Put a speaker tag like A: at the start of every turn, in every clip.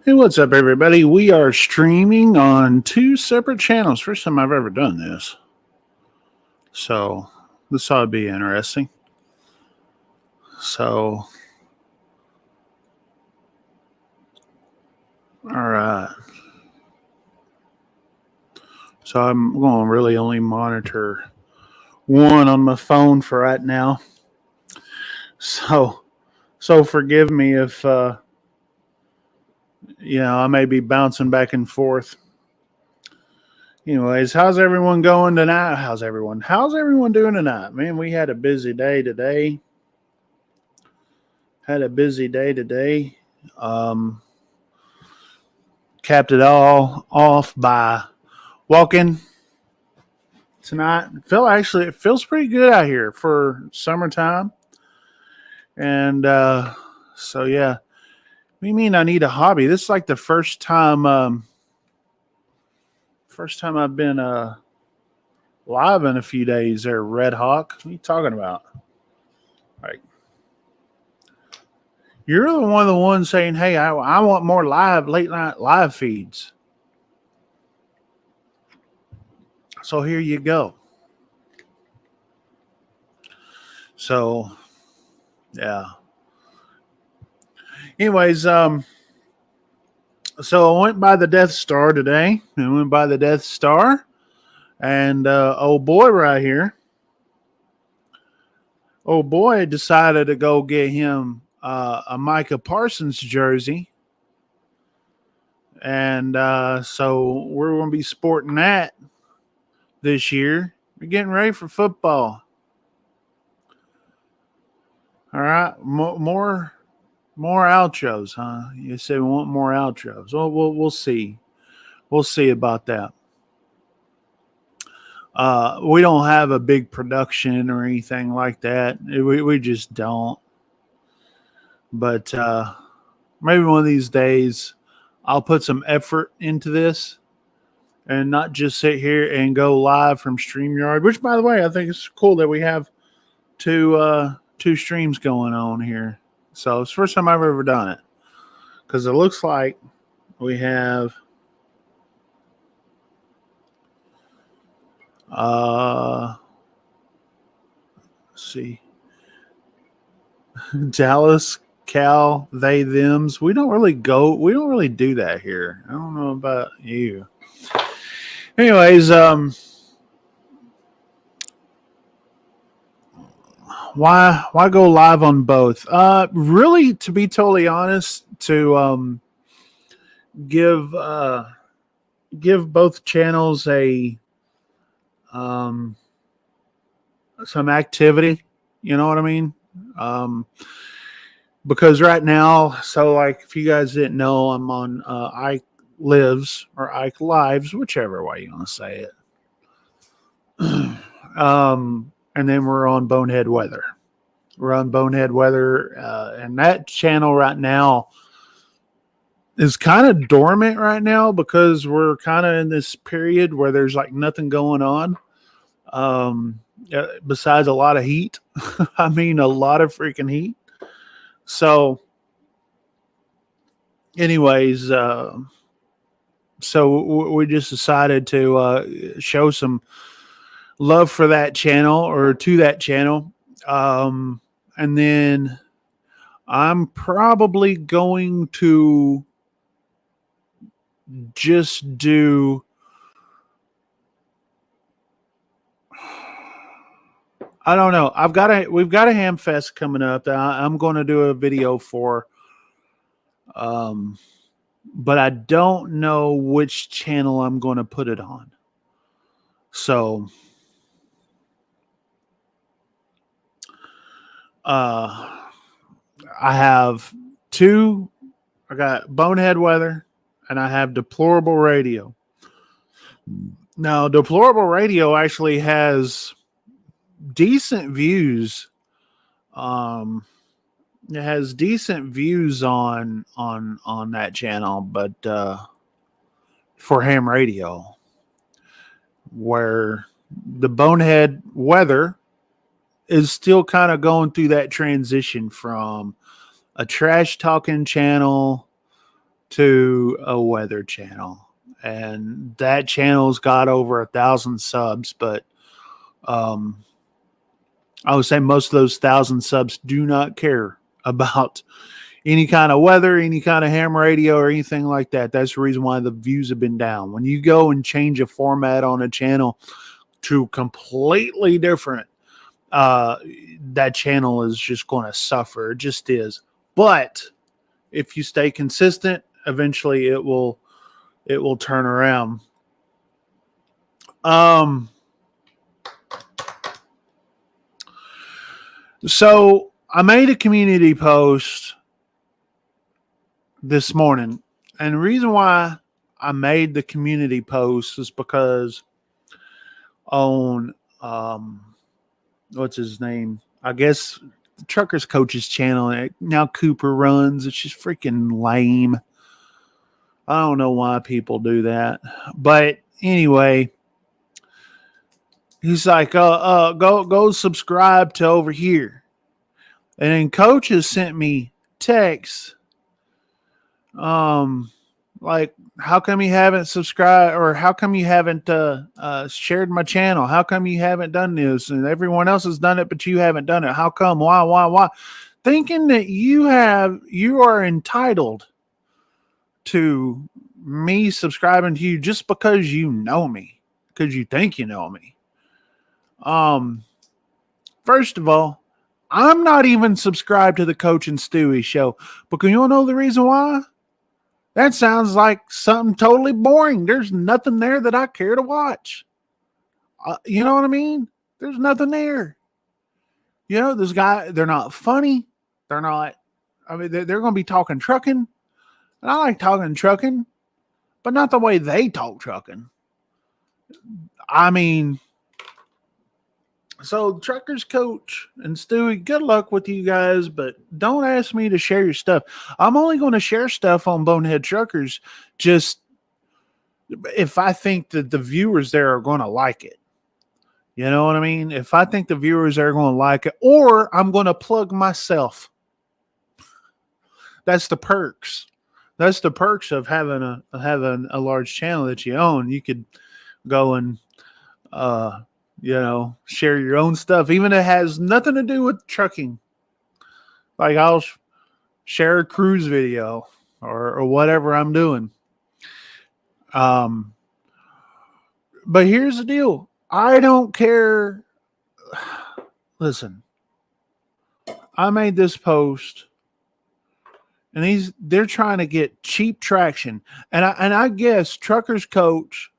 A: Hey, what's up, everybody? We are streaming on two separate channels. First time I've ever done this. So, this ought to be interesting. So, all right. So, I'm going to really only monitor one on my phone for right now. So forgive me if, I may be bouncing back and forth. Anyways, how's everyone going tonight? How's everyone doing tonight? Man, we had a busy day today. Capped it all off by walking tonight. It feels pretty good out here for summertime. And so yeah. What do you mean I need a hobby? This is like the first time I've been live in a few days there, Red Hawk. What are you talking about? Like, you're the one of the ones saying, hey, I want more late night live feeds. So here you go. So, yeah. Anyways, so I went by the Death Star today. And old boy right here. Old boy decided to go get him a Micah Parsons jersey. And so we're going to be sporting that this year. We're getting ready for football. All right. More outros, huh? You say we want more outros. Well, we'll see. We'll see about that. We don't have a big production or anything like that. We just don't. But maybe one of these days I'll put some effort into this and not just sit here and go live from StreamYard, which, by the way, I think it's cool that we have two streams going on here. So it's the first time I've ever done it, because it looks like we have let's see, Dallas, Cal, they, thems. We don't really do that here. I don't know about you. Anyways, why go live on both? Really, to be totally honest, to give both channels a some activity. You know what I mean? Because right now, so like if you guys didn't know, I'm on Ike Lives or Ike Lives, whichever way you want to say it. And then we're on Bonehead Weather. And that channel right now is kind of dormant right now because we're kind of in this period where there's like nothing going on. Besides a lot of heat. I mean, a lot of freaking heat. So, anyways, so we just decided to show some love for that channel, or to that channel. And then I'm probably going to just do I don't know. We've got a ham fest coming up that I'm going to do a video for. But I don't know which channel I'm going to put it on. So, I have two. I got Bonehead Weather and I have Deplorable Radio. Now, Deplorable Radio actually has decent views. It has decent views on that channel, but for ham radio, where the Bonehead Weather is still kind of going through that transition from a trash talking channel to a weather channel, and that channel's got over 1,000 subs. But um, I would say most of those 1,000 subs do not care about any kind of weather, any kind of ham radio, or anything like that. That's the reason why the views have been down. When you go and change a format on a channel to completely different, that channel is just going to suffer. It just is. But if you stay consistent, eventually it will turn around. So I made a community post this morning, and the reason why I made the community post is because on what's his name? I guess the Truckers Coaches channel now Cooper runs. It's just freaking lame. I don't know why people do that, but anyway, he's like, go subscribe to over here, and then Coach has sent me texts, like, how come you haven't subscribed, or how come you haven't shared my channel? How come you haven't done this? And everyone else has done it, but you haven't done it. How come? Why? Thinking that you are entitled to me subscribing to you just because you know me, because you think you know me. First of all, I'm not even subscribed to the Coach and Stewie show, because you want to know the reason why? That sounds like something totally boring. There's nothing there that I care to watch. You know what I mean? There's nothing there. You know, this guy, they're not funny. They're not, I mean, they're going to be talking trucking. And I like talking trucking, but not the way they talk trucking. I mean, so Truckers Coach and Stewie, good luck with you guys, but don't ask me to share your stuff. I'm only going to share stuff on Bonehead Truckers just if I think that the viewers there are going to like it. You know what I mean? If I think the viewers are going to like it, or I'm going to plug myself. That's the perks. That's the perks of having a large channel that you own. You could go and share your own stuff, even if it has nothing to do with trucking. Like I'll share a cruise video or whatever I'm doing. But here's the deal. I don't care. Listen, I made this post, and they're trying to get cheap traction. And I guess Truckers Coach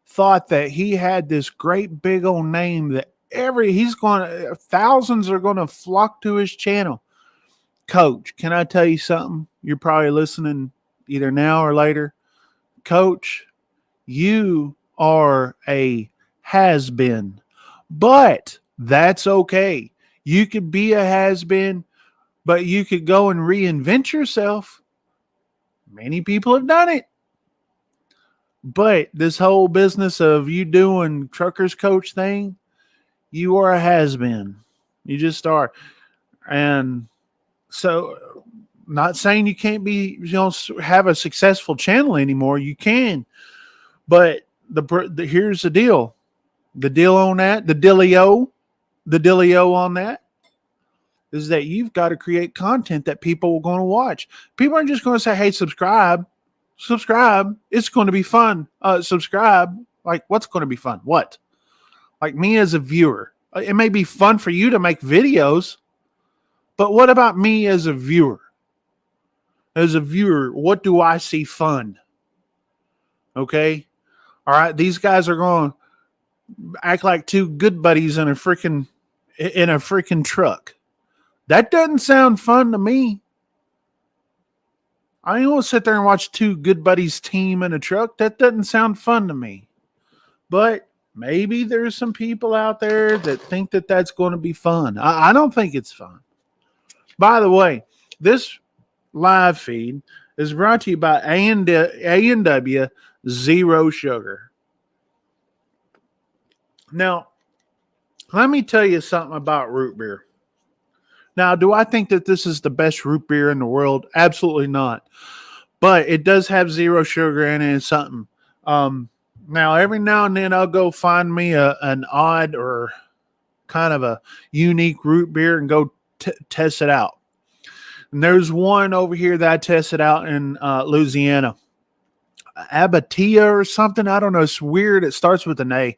A: thought that he had this great big old name that thousands are going to flock to his channel. Coach, can I tell you something? You're probably listening either now or later. Coach, you are a has-been, but that's okay. You could be a has-been, but you could go and reinvent yourself. Many people have done it. But this whole business of you doing Truckers Coach thing, you are a has-been. You just are. And so, not saying you can't have a successful channel anymore. You can. But here's the deal. The deal on that, the dealio on that is that you've got to create content that people are going to watch. People aren't just going to say, hey, subscribe. It's going to be fun. Subscribe. Like, what's going to be fun? What? Like me as a viewer. It may be fun for you to make videos, but what about me as a viewer? As a viewer, what do I see fun? Okay? All right, these guys are going to act like two good buddies in a freaking truck. That doesn't sound fun to me. I ain't going to sit there and watch two good buddies team in a truck. That doesn't sound fun to me. But maybe there's some people out there that think that that's going to be fun. I don't think it's fun. By the way, this live feed is brought to you by A&W Zero Sugar. Now, let me tell you something about root beer. Now, do I think that this is the best root beer in the world? Absolutely not. but it does have zero sugar in it. It's something. Um, Now, every now and then, I'll go find me an odd or kind of a unique root beer and go test it out. And there's one over here that I tested out in Louisiana, Abatia or something. I don't know. It's weird. It starts with an A.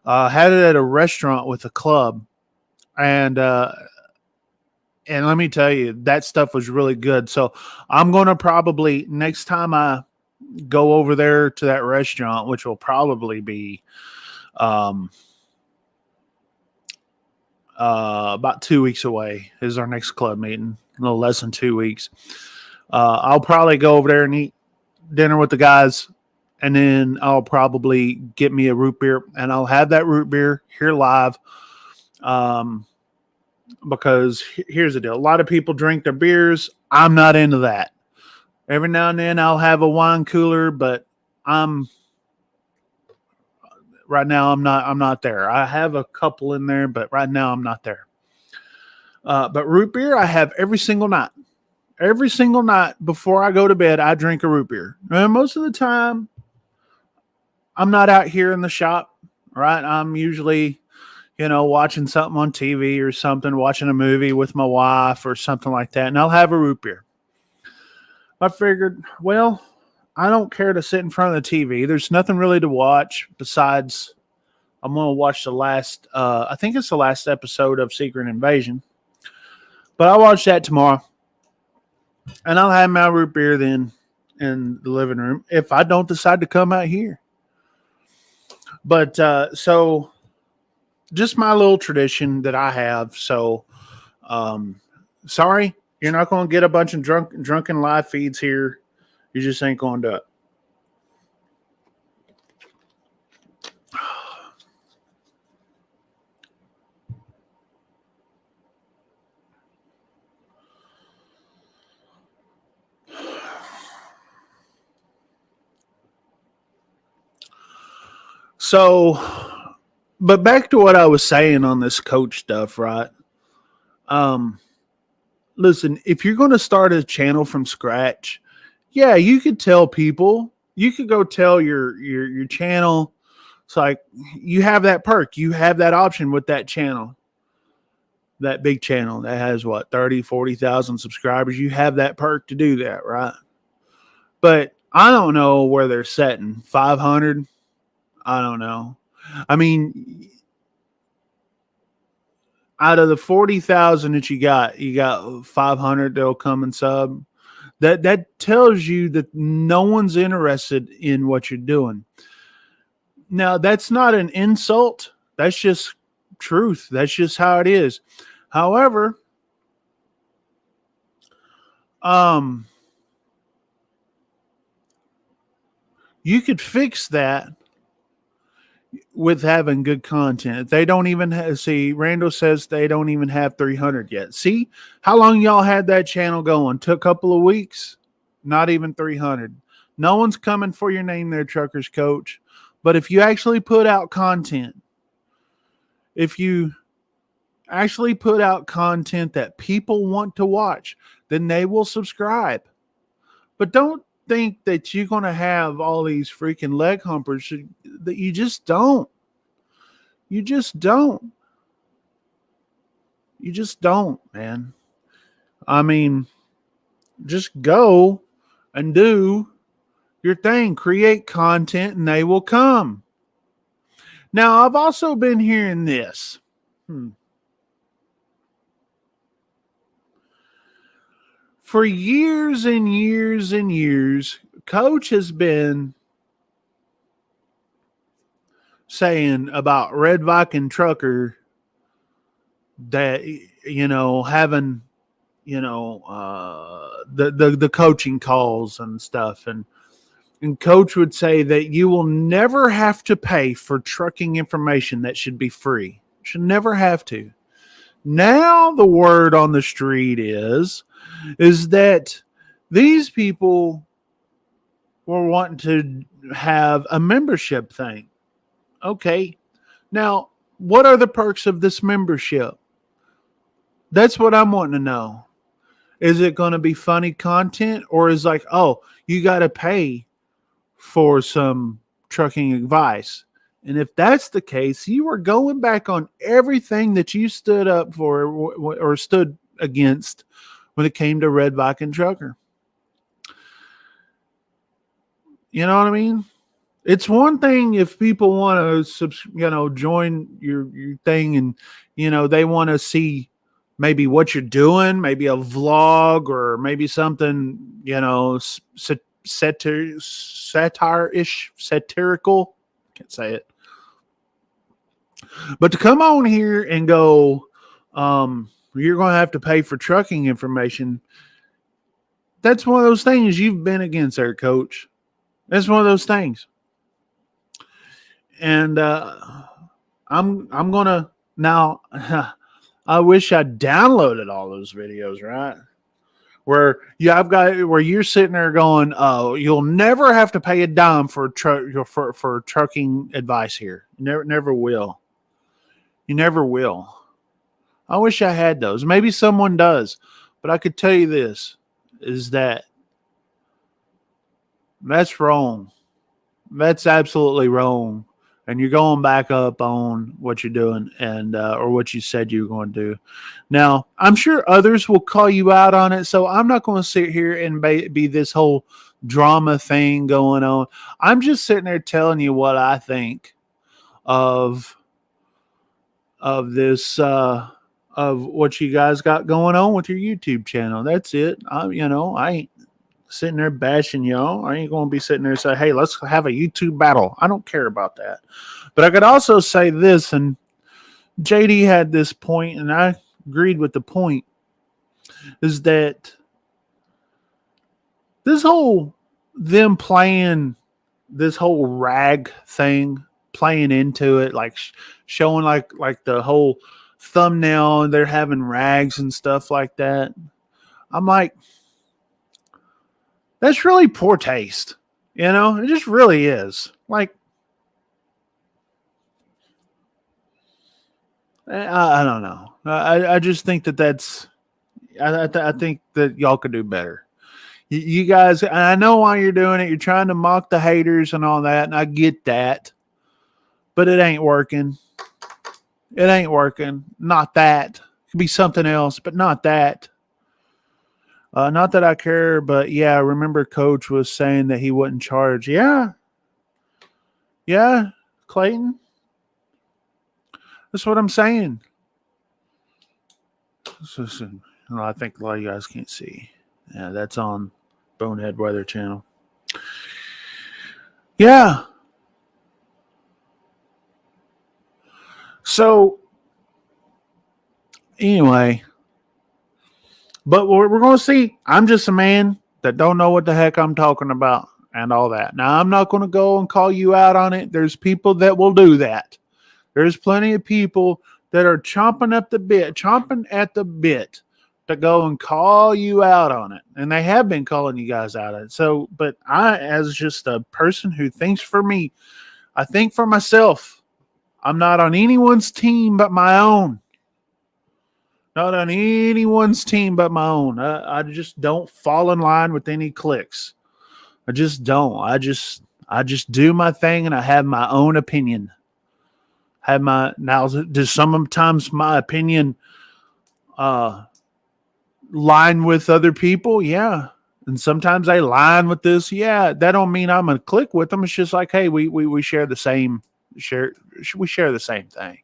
A: Had it at a restaurant with a club, and let me tell you, that stuff was really good. So I'm going to probably next time I go over there to that restaurant, which will probably be um, about 2 weeks away, is our next club meeting. A little less than 2 weeks. I'll probably go over there and eat dinner with the guys, and then I'll probably get me a root beer, and I'll have that root beer here live. Because here's the deal. A lot of people drink their beers. I'm not into that. Every now and then I'll have a wine cooler, but right now I'm not there. I have a couple in there, but right now I'm not there. But root beer I have every single night. Every single night before I go to bed, I drink a root beer. And most of the time I'm not out here in the shop, right? I'm usually, watching something on TV or something, watching a movie with my wife or something like that, and I'll have a root beer. I figured, well, I don't care to sit in front of the TV. There's nothing really to watch besides I'm going to watch the last, I think it's the last episode of Secret Invasion. But I'll watch that tomorrow. And I'll have my root beer then in the living room if I don't decide to come out here. But so just my little tradition that I have. So sorry, you're not going to get a bunch of drunken live feeds here. You just ain't going to do it. So, but back to what I was saying on this coach stuff, right? Listen, if you're going to start a channel from scratch, yeah, you could tell people. You could go tell your channel. It's like you have that perk. You have that option with that channel. That big channel that has what, 30, 40,000 subscribers. You have that perk to do that, right? But I don't know where they're setting. 500? I don't know. I mean, out of the 40,000 that you got 500 that'll come and sub. That tells you that no one's interested in what you're doing. Now, that's not an insult. That's just truth. That's just how it is. However, you could fix that with having good content. They don't even Randall says they don't even have 300 yet. See how long y'all had that channel going? Took a couple of weeks, not even 300. No one's coming for your name there, Truckers Coach. But if you actually put out content, that people want to watch, then they will subscribe. But don't think that you're going to have all these freaking leg humpers that you just don't. You just don't. You just don't, man. I mean, just go and do your thing. Create content and they will come. Now, I've also been hearing this. For years and years and years, Coach has been saying about Red Viking Trucker that, having, the coaching calls and stuff. And Coach would say that you will never have to pay for trucking information that should be free. Should never have to. Now the word on the street is that these people were wanting to have a membership thing. Okay. Now, what are the perks of this membership? That's what I'm wanting to know. Is it going to be funny content, or is like, oh, you got to pay for some trucking advice? And if that's the case, you are going back on everything that you stood up for or stood against when it came to Red Viking Trucker. You know what I mean? It's one thing if people want to, join your thing, and they want to see maybe what you're doing, maybe a vlog or maybe something, satirical. Can't say it. But to come on here and go, you're going to have to pay for trucking information. That's one of those things you've been against there, Coach. That's one of those things. And I'm gonna now. I wish I downloaded all those videos, right? Where you're sitting there going, "Oh, you'll never have to pay a dime for for trucking advice here. Never will. You never will." I wish I had those. Maybe someone does, but I could tell you this: is that's wrong. That's absolutely wrong. And you're going back up on what you're doing and or what you said you were going to do. Now, I'm sure others will call you out on it, so I'm not going to sit here and be this whole drama thing going on. I'm just sitting there telling you what I think of this of what you guys got going on with your YouTube channel. That's it. I ain't sitting there bashing y'all. I ain't going to be sitting there and say, hey, let's have a YouTube battle. I don't care about that. But I could also say this, and JD had this point, and I agreed with the point, is that this whole them playing this whole rag thing, playing into it, like showing like the whole thumbnail, and they're having rags and stuff like that. I'm like, that's really poor taste. It just really is. Like, I don't know. I just think that's. I think that y'all could do better. You guys, I know why you're doing it. You're trying to mock the haters and all that, and I get that. But it ain't working. It ain't working. Not that. It could be something else, but not that. Not that I care, but yeah, I remember Coach was saying that he wouldn't charge. Yeah. Yeah, Clayton. That's what I'm saying. I think a lot of you guys can't see. Yeah, that's on Bonehead Weather Channel. Yeah. So, anyway, but we're going to see. I'm just a man that don't know what the heck I'm talking about and all that. Now, I'm not going to go and call you out on it. There's people that will do that. There's plenty of people that are chomping at the bit to go and call you out on it. And they have been calling you guys out on it. So, but I, as just a person who thinks for me, I think for myself. I'm not on anyone's team but my own. Not on anyone's team but my own. I just don't fall in line with any cliques. I just don't. I just do my thing, and I have my own opinion. Does sometimes my opinion line with other people? Yeah. And sometimes I line with this. Yeah. That don't mean I'm gonna click with them. It's just like, hey, we share the same we share the same thing.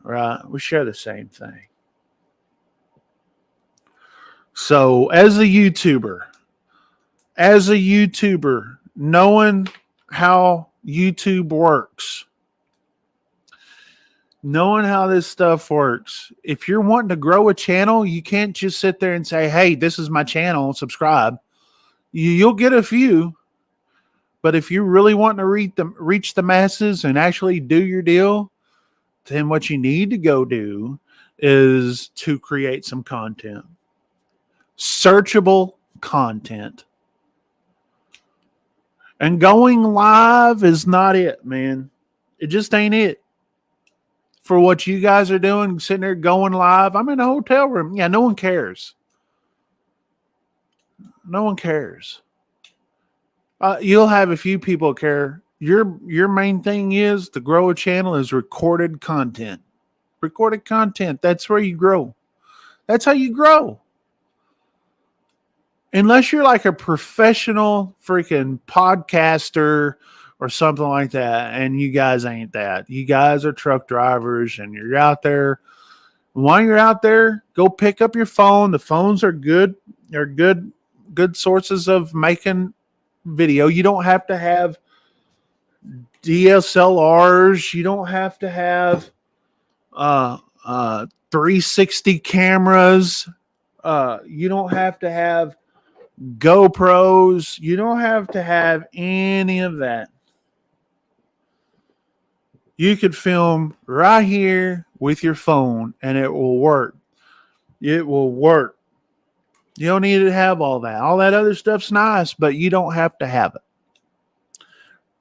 A: Right? We share the same thing. So as a YouTuber, knowing how YouTube works, knowing how this stuff works, if you're wanting to grow a channel, you can't just sit there and say, hey, this is my channel, subscribe. You'll get a few, but if you really want to reach the masses and actually do your deal, then what you need to go do is to create some content. Searchable content. And going live is not it, man. It just ain't it. For what you guys are doing, sitting there going live. I'm in a hotel room. Yeah, no one cares. No one cares. You'll have a few people care. Your main thing is to grow a channel is recorded content. Recorded content. That's where you grow. That's how you grow. Unless you're like a professional freaking podcaster or something like that, and you guys ain't that. You guys are truck drivers and you're out there. While you're out there, go pick up your phone. The phones are good. They're good sources of making video. You don't have to have DSLRs. You don't have to have 360 cameras. You don't have to have GoPros. You don't have to have any of that. You could film right here with your phone and it will work. It will work. You don't need to have all that. All that other stuff's nice, but you don't have to have it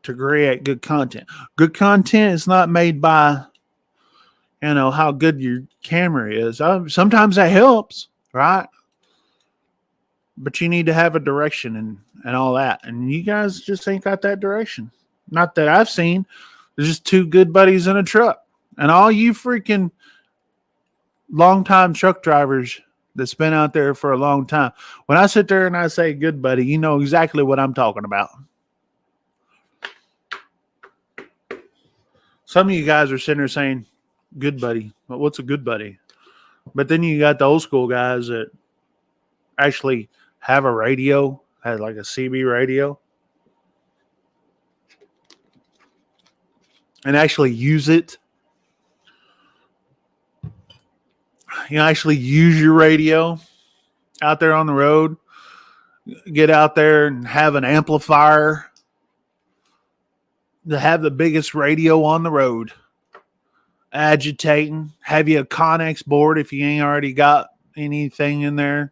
A: to create good content. Good content is not made by, how good your camera is. Sometimes that helps, right? But you need to have a direction and all that. And you guys just ain't got that direction. Not that I've seen. There's just two good buddies in a truck. And all you freaking long-time truck drivers that's been out there for a long time. When I sit there and I say good buddy, you know exactly what I'm talking about. Some of you guys are sitting there saying good buddy. But what's a good buddy? But then you got the old school guys that actually have a radio, had like a CB radio, and actually use it. Actually use your radio out there on the road. Get out there and have an amplifier to have the biggest radio on the road. Agitating. Have you a Connex board if you ain't already got anything in there.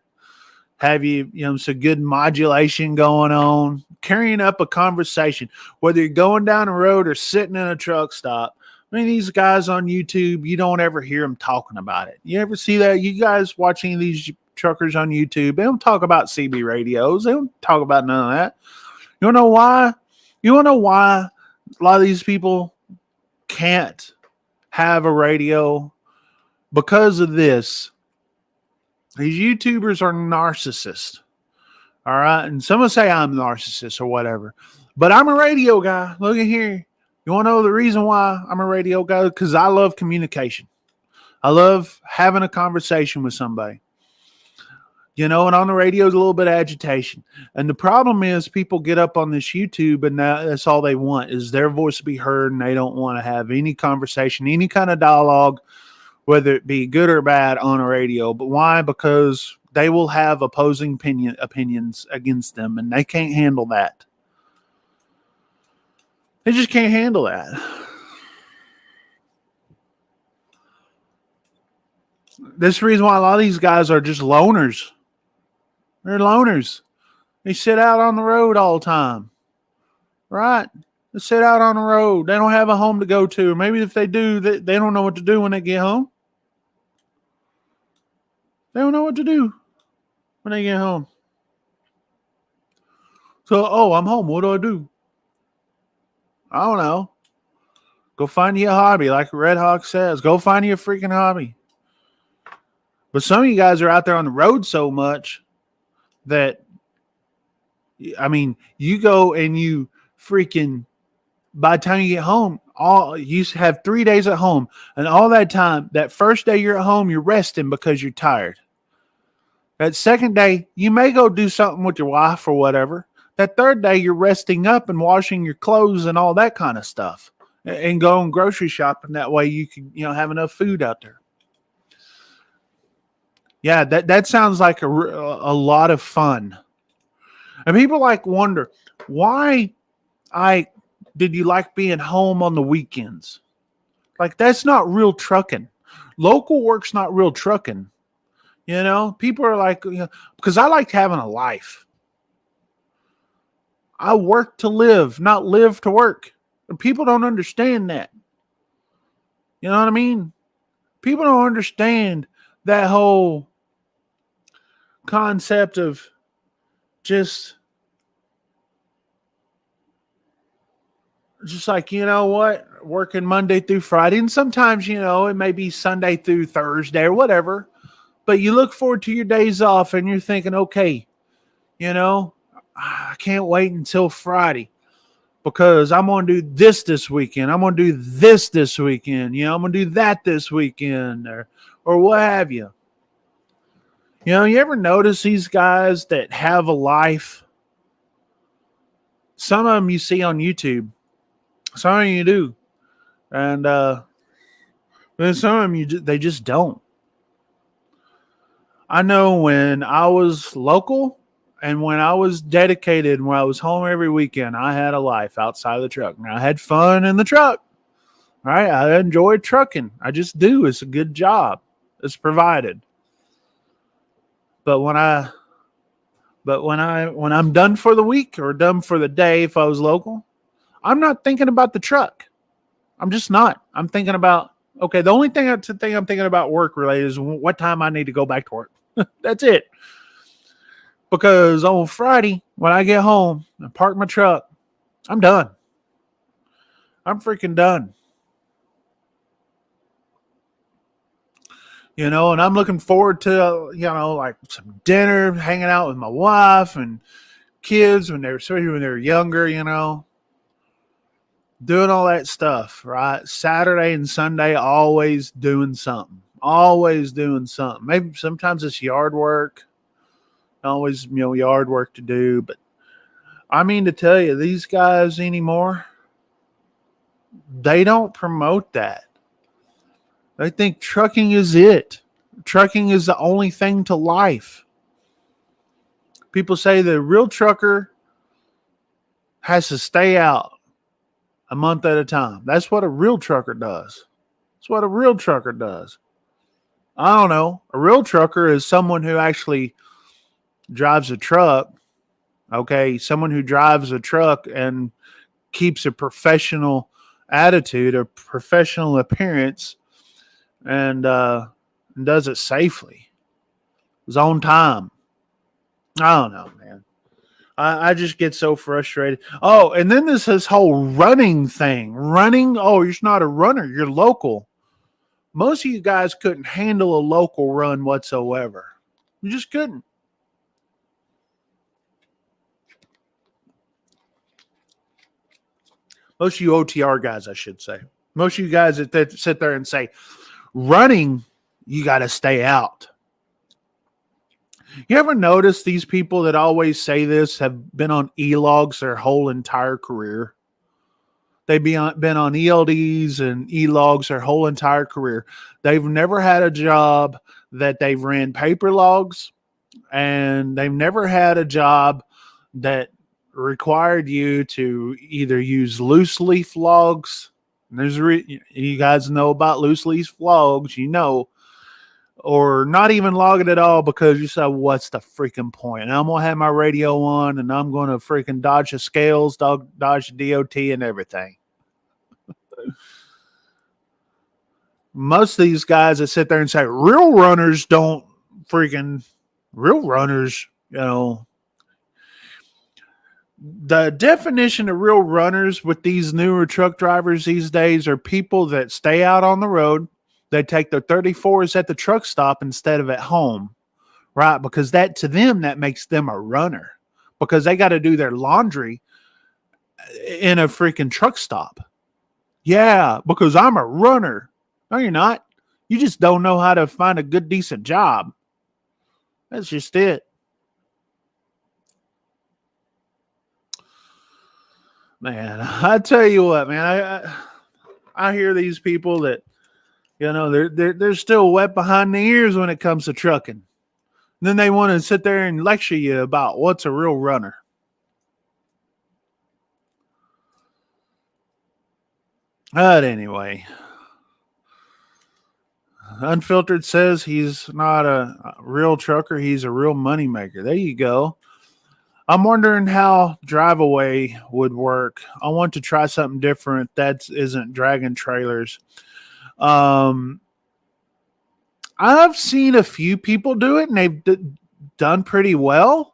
A: Have you, some good modulation going on. Carrying up a conversation. Whether you're going down the road or sitting in a truck stop. I mean, these guys on YouTube, you don't ever hear them talking about it. You ever see that? You guys watching these truckers on YouTube, they don't talk about CB radios. They don't talk about none of that. You want to know why? You want to know why a lot of these people can't have a radio? Because of this. These YouTubers are narcissists. All right. And someone say I'm a narcissist or whatever. But I'm a radio guy. Look at here. You want to know the reason why I'm a radio guy? Because I love communication. I love having a conversation with somebody. And on the radio is a little bit of agitation. And the problem is people get up on this YouTube and that's all they want is their voice to be heard, and they don't want to have any conversation, any kind of dialogue, whether it be good or bad, on a radio. But why? Because they will have opposing opinions against them, and they can't handle that. They just can't handle that. This is the reason why a lot of these guys are just loners. They're loners. They sit out on the road all the time. Right? They sit out on the road. They don't have a home to go to. Or maybe if they do, they don't know what to do when they get home. They don't know what to do when they get home. So, I'm home. What do I do? I don't know. Go find you a hobby, like Red Hawk says. Go find you a freaking hobby. But some of you guys are out there on the road so much that, you go and you freaking, by the time you get home, you have 3 days at home. And all that time, that first day you're at home, you're resting because you're tired. That second day, you may go do something with your wife or whatever. That third day, you're resting up and washing your clothes and all that kind of stuff. And going grocery shopping. That way you can, have enough food out there. Yeah, that sounds like a lot of fun. And people wonder, why did you like being home on the weekends? That's not real trucking. Local work's not real trucking. People are because I like having a life. I work to live, not live to work. And people don't understand that. You know what I mean? People don't understand that whole concept of just like, you know what, working Monday through Friday, and sometimes, it may be Sunday through Thursday or whatever, but you look forward to your days off and you're thinking, okay, I can't wait until Friday because I'm going to do this weekend. I'm going to do this weekend. I'm going to do that this weekend or what have you. You ever notice these guys that have a life? Some of them you see on YouTube. Some of them you do. And then some of them they just don't. I know when I was local and when I was dedicated, when I was home every weekend, I had a life outside of the truck. And I had fun in the truck. Right? I enjoyed trucking. I just do. It's a good job. It's provided. But when I'm done for the week or done for the day, if I was local, I'm not thinking about the truck. I'm just not. I'm thinking about, okay, the only thing I'm thinking about work related is what time I need to go back to work. That's it. Because on Friday, when I get home and park my truck, I'm done. I'm freaking done. And I'm looking forward to, like some dinner, hanging out with my wife and kids especially when they're younger, doing all that stuff, right? Saturday and Sunday, always doing something. Maybe sometimes it's yard work, always, yard work to do. But I mean to tell you, these guys anymore, they don't promote that. They think trucking is it. Trucking is the only thing to life. People say the real trucker has to stay out a month at a time. That's what a real trucker does. I don't know. A real trucker is someone who actually drives a truck. Okay. Someone who drives a truck and keeps a professional attitude, a professional appearance, and does it safely. It's on time. I don't know, man. I just get so frustrated. Oh, and then this whole running thing. Running, oh, you're not a runner. You're local. Most of you guys couldn't handle a local run whatsoever. You just couldn't. Most of you OTR guys, I should say. Most of you guys that sit there and say, running, you got to stay out. You ever notice these people that always say this have been on e-logs their whole entire career? They've been on ELDs and e-logs their whole entire career. They've never had a job that they've ran paper logs, and they've never had a job that required you to either use loose leaf logs. You guys know about loose leaf logs, or not even log it at all because you say, what's the freaking point? And I'm going to have my radio on and I'm going to freaking dodge the scales, dodge the DOT and everything. Most of these guys that sit there and say real runners, the definition of real runners with these newer truck drivers these days are people that stay out on the road. They take their 34s at the truck stop instead of at home, right? Because to them, that makes them a runner because they got to do their laundry in a freaking truck stop. Yeah, because I'm a runner. No, you're not. You just don't know how to find a good, decent job. That's just it. Man, I tell you what, man, I hear these people that, they're still wet behind the ears when it comes to trucking. And then they want to sit there and lecture you about what's a real runner. But anyway, Unfiltered says he's not a real trucker. He's a real moneymaker. There you go. I'm wondering how drive away would work. I want to try something different that isn't dragging trailers. I've seen a few people do it and they've done pretty well.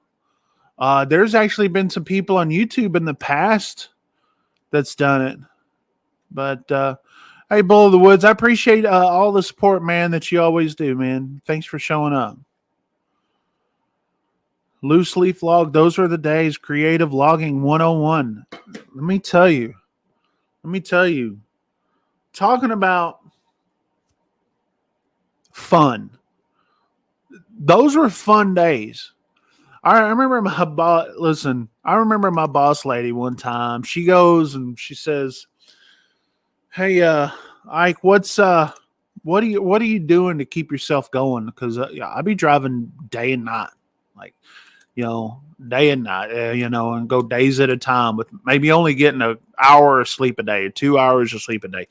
A: There's actually been some people on YouTube in the past that's done it. But hey, Bull of the Woods, I appreciate all the support, man, that you always do, man. Thanks for showing up. Loose leaf log, those are the days. Creative logging 101. Let me tell you. Talking about fun. Those were fun days. I remember my boss. Listen, I remember my boss lady one time. She goes and she says, "Hey, Ike, what are you doing to keep yourself going? Because I be driving day and night, like day and night, and go days at a time with maybe only getting an hour of sleep a day, 2 hours of sleep a day.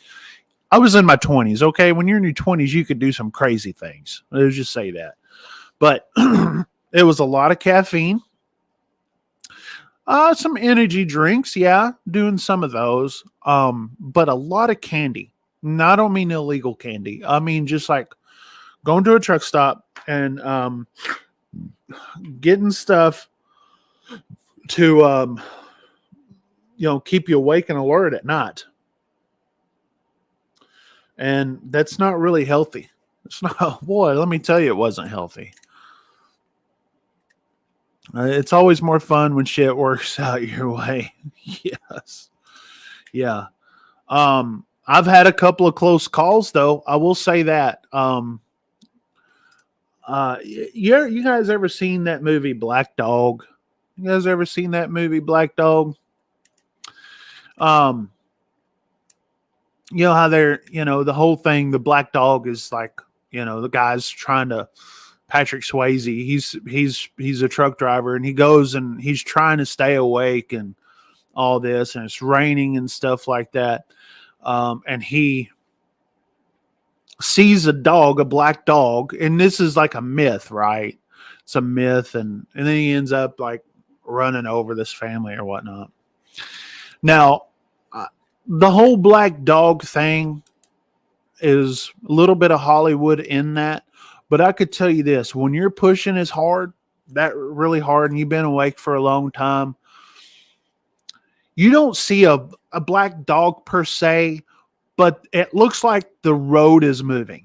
A: I was in my 20s. Okay, when you're in your 20s, you could do some crazy things. Let's just say that, but." It was a lot of caffeine, some energy drinks, yeah, doing some of those, but a lot of candy. And I don't mean illegal candy. I mean just like going to a truck stop and getting stuff to keep you awake and alert at night. And that's not really healthy. It's not. Boy, let me tell you, it wasn't healthy. It's always more fun when shit works out your way. Yes. Yeah. I've had a couple of close calls though. I will say that. You guys ever seen that movie Black Dog? You guys ever seen that movie Black Dog? You know how they're, the whole thing, the black dog is like, the guy's trying to Patrick Swayze. He's a truck driver and he goes and he's trying to stay awake and all this, and it's raining and stuff like that. And he sees a dog, a black dog, and this is like a myth, right? It's a myth, and then he ends up like running over this family or whatnot. Now, the whole black dog thing is a little bit of Hollywood in that. But I could tell you this, when you're pushing as hard, that really hard, and you've been awake for a long time, you don't see a black dog per se, but it looks like the road is moving.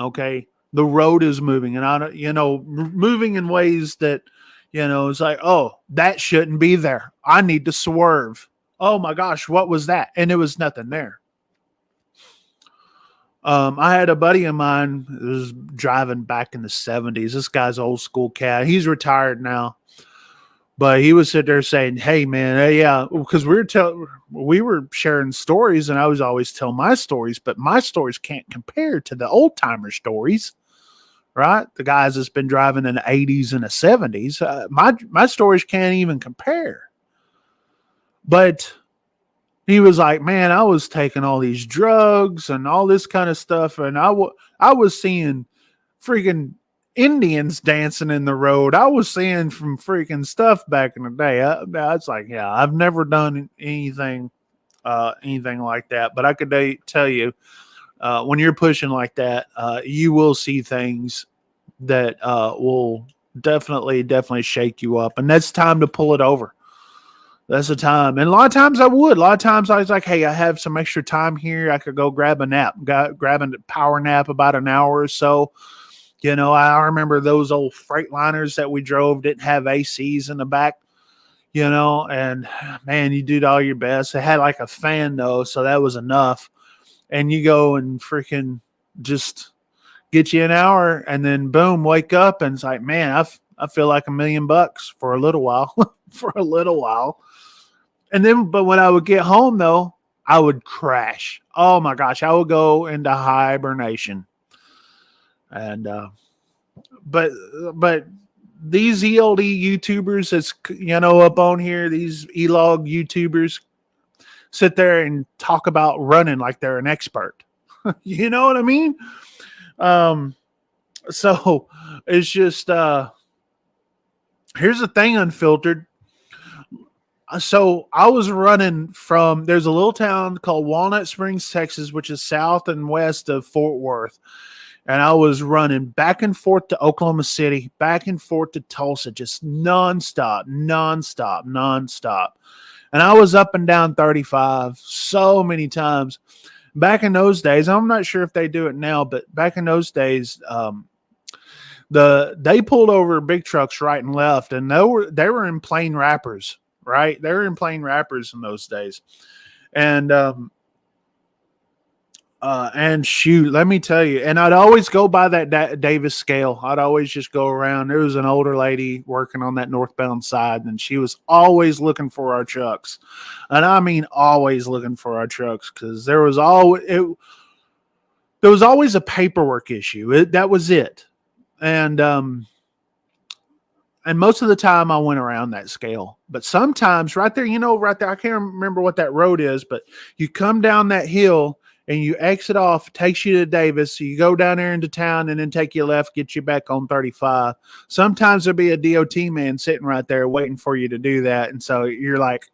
A: Okay. The road is moving, and moving in ways that, it's like, oh, that shouldn't be there. I need to swerve. Oh my gosh, what was that? And there was nothing there. I had a buddy of mine who was driving back in the 70s. This guy's old school cat. He's retired now. But he was sitting there saying, "Hey, man, yeah," because we were sharing stories, and I was always telling my stories, but my stories can't compare to the old timer stories, right? The guys that's been driving in the 80s and the 70s. My stories can't even compare. But he was like, "Man, I was taking all these drugs and all this kind of stuff, and I was seeing freaking Indians dancing in the road. I was seeing from freaking stuff back in the day." It's like, yeah, I've never done anything like that, but I could tell you, when you're pushing like that, you will see things that will definitely shake you up, and that's time to pull it over. That's the time. And a lot of times I would. A lot of times I was like, hey, I have some extra time here. I could go grab a nap, grab a power nap about an hour or so. I remember those old Freightliners that we drove didn't have ACs in the back, and man, you did all your best. It had like a fan though, so that was enough. And you go and freaking just get you an hour and then boom, wake up and it's like, man, I feel like $1 million for a little while, for a little while. And then, but when I would get home though, I would crash. Oh my gosh, I would go into hibernation. And, but these ELD YouTubers that's, up on here, these ELOG YouTubers sit there and talk about running like they're an expert. You know what I mean? So it's just, here's the thing, Unfiltered. So I was running there's a little town called Walnut Springs, Texas, which is south and west of Fort Worth. and I was running back and forth to Oklahoma City, back and forth to Tulsa, just nonstop, nonstop, nonstop. And I was up and down 35 so many times. Back in those days, I'm not sure if they do it now, but back in those days, they pulled over big trucks right and left, and they were in plain wrappers, right? They were in plain wrappers in those days, and shoot, let me tell you, and I'd always go by that Davis scale. I'd always just go around. There was an older lady working on that northbound side, and she was always looking for our trucks. And I mean, always looking for our trucks, because there was always a paperwork issue. That was it. And most of the time I went around that scale. But sometimes right there, right there, I can't remember what that road is, but you come down that hill and you exit off, takes you to Davis. So you go down there into town and then take you left, get you back on 35. Sometimes there'll be a DOT man sitting right there waiting for you to do that. And so you're like,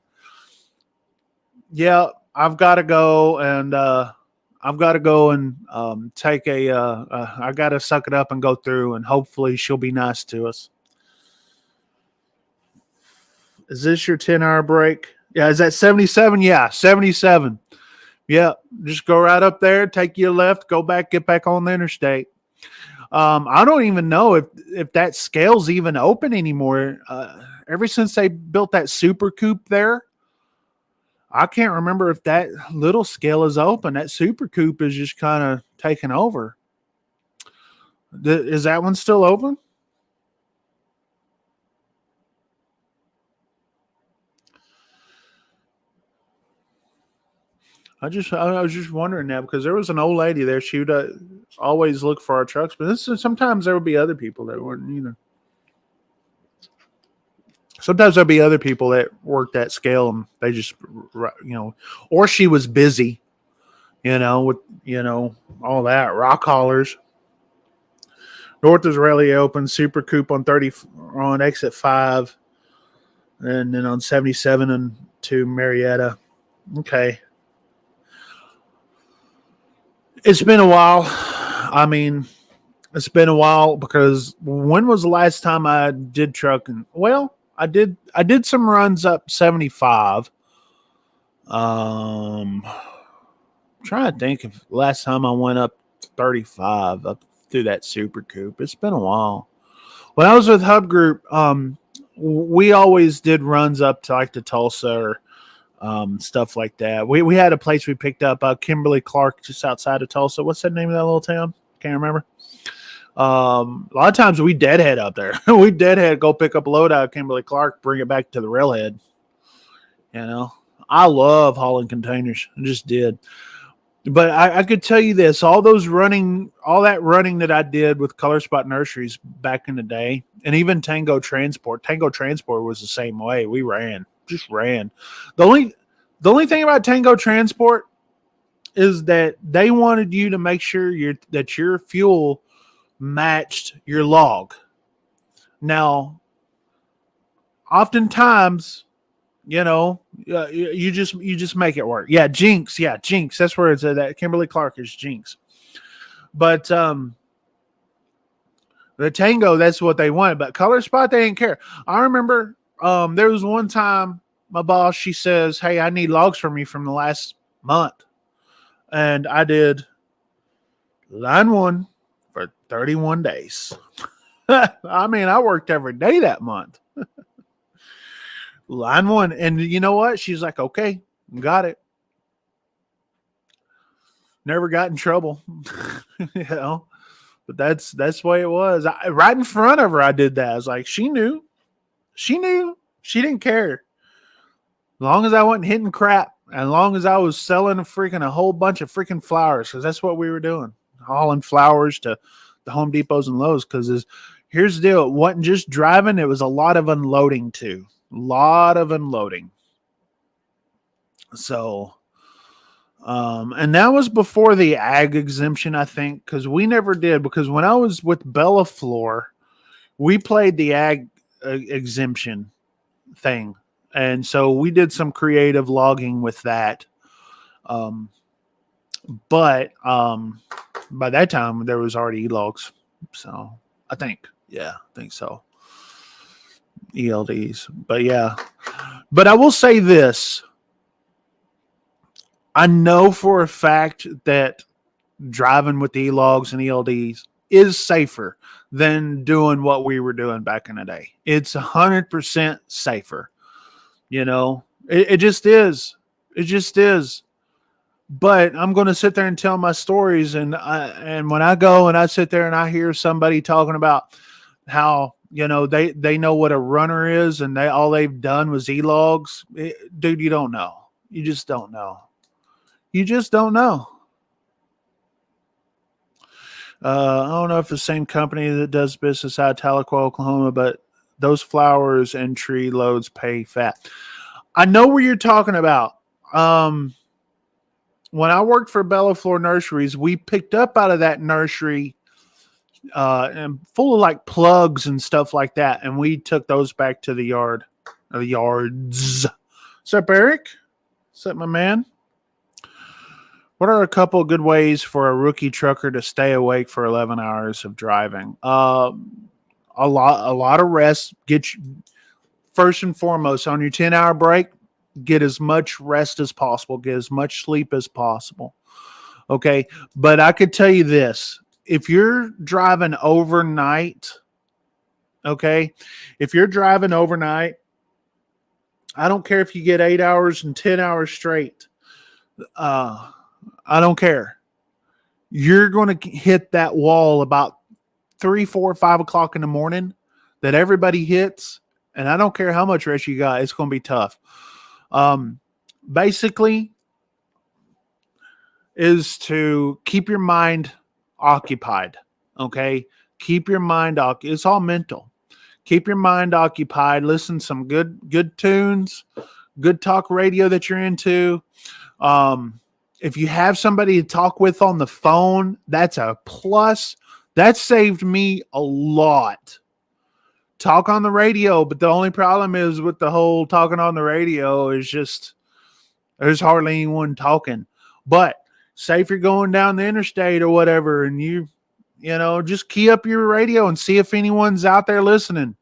A: yeah, I've got to go and take I got to suck it up and go through, and hopefully she'll be nice to us. Is this your 10-hour break? Yeah. Is that 77? Yeah. 77. Yeah, just go right up there, take you left, go back, get back on the interstate. I don't even know if that scale's even open anymore. Ever since they built that super coupe there, I can't remember if that little scale is open. That super coupe is just kind of taken over. Is that one still open? I was just wondering now, because there was an old lady there. She would always look for our trucks, but sometimes there would be other people that weren't either. Sometimes there'll be other people that work that scale, and they just, or she was busy, with, all that. Rock haulers. North is rarely open. Super coupe on 30 on exit 5, and then on 77 and to Marietta. Okay. It's been a while. I mean, it's been a while, because when was the last time I did trucking? Well, I did some runs up 75. Trying to think of last time I went up 35 up through that super coupe. It's been a while. When I was with Hub Group, we always did runs up to like to Tulsa or stuff like that. We had a place we picked up, Kimberly Clark, just outside of Tulsa. What's the name of that little town? Can't remember. A lot of times we deadhead up there. We deadhead, go pick up a load out of Kimberly Clark, bring it back to the railhead. I love hauling containers. I just did. But I could tell you this, all that running that I did with Color Spot Nurseries back in the day, and even Tango Transport. Tango Transport was the same way. We just ran. The only thing about Tango Transport is that they wanted you to make sure that your fuel matched your log. Now, oftentimes, you just make it work. Yeah, Jinx. Yeah, Jinx. That's where it's at. That Kimberly Clark is Jinx. But the Tango, that's what they wanted. But Color Spot, they didn't care. I remember there was one time my boss, she says, "Hey, I need logs from you from the last month." And I did line 1 for 31 days. I mean, I worked every day that month. Line 1. And you know what? She's like, "Okay, got it." Never got in trouble. But that's the way it was. Right in front of her, I did that. I was like, she knew. She didn't care. As long as I wasn't hitting crap, as long as I was selling a whole bunch of freaking flowers, because that's what we were doing. Hauling flowers to the Home Depots and Lowe's, because here's the deal. It wasn't just driving. It was a lot of unloading too. A lot of unloading. So, and that was before the ag exemption, I think, because we never did. Because when I was with Bella Floor, we played the ag exemption thing. And so we did some creative logging with that. But by that time there was already E-logs. So I think, yeah, I think so. ELDs. But yeah. But I will say this. I know for a fact that driving with the E-logs and ELDs is safer than doing what we were doing back in the day. It's 100% safer. You know, it just is. It just is. But I'm going to sit there and tell my stories, and when I go and I sit there and I hear somebody talking about how they know what a runner is and all they've done was E-logs, dude, you don't know. You just don't know. You just don't know. I don't know if the same company that does business out of Tahlequah, Oklahoma, but those flowers and tree loads pay fat. I know what you're talking about. When I worked for Bellaflor Nurseries, we picked up out of that nursery and full of like plugs and stuff like that, and we took those back to the yard, or the yards. What's up, Eric? What's up, my man? What are a couple of good ways for a rookie trucker to stay awake for 11 hours of driving? A lot of rest. First and foremost, on your 10-hour break, get as much rest as possible. Get as much sleep as possible. Okay, but I could tell you this: if you're driving overnight, I don't care if you get 8 hours and 10 hours straight. I don't care. You're going to hit that wall about 3, 4, 5 o'clock in the morning that everybody hits. And I don't care how much rest you got. It's going to be tough. Basically is to keep your mind occupied. Okay. Keep your mind occupied. It's all mental. Keep your mind occupied. Listen to some good tunes, good talk radio that you're into. If you have somebody to talk with on the phone, that's a plus. That saved me a lot. Talk on the radio, but the only problem is with the whole talking on the radio is just there's hardly anyone talking. But say if you're going down the interstate or whatever, and you just key up your radio and see if anyone's out there listening.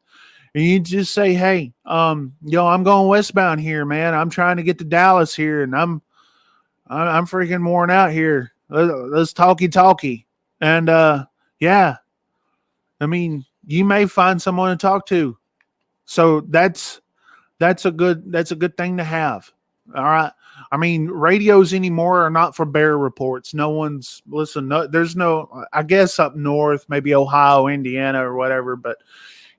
A: And you just say, hey, I'm going westbound here, man. I'm trying to get to Dallas here, and I'm freaking worn out here. Let's talkie. And yeah, I mean, you may find someone to talk to. So that's a good thing to have. All right. I mean, radios anymore are not for bear reports. No one's there's no, I guess up north, maybe Ohio, Indiana or whatever, but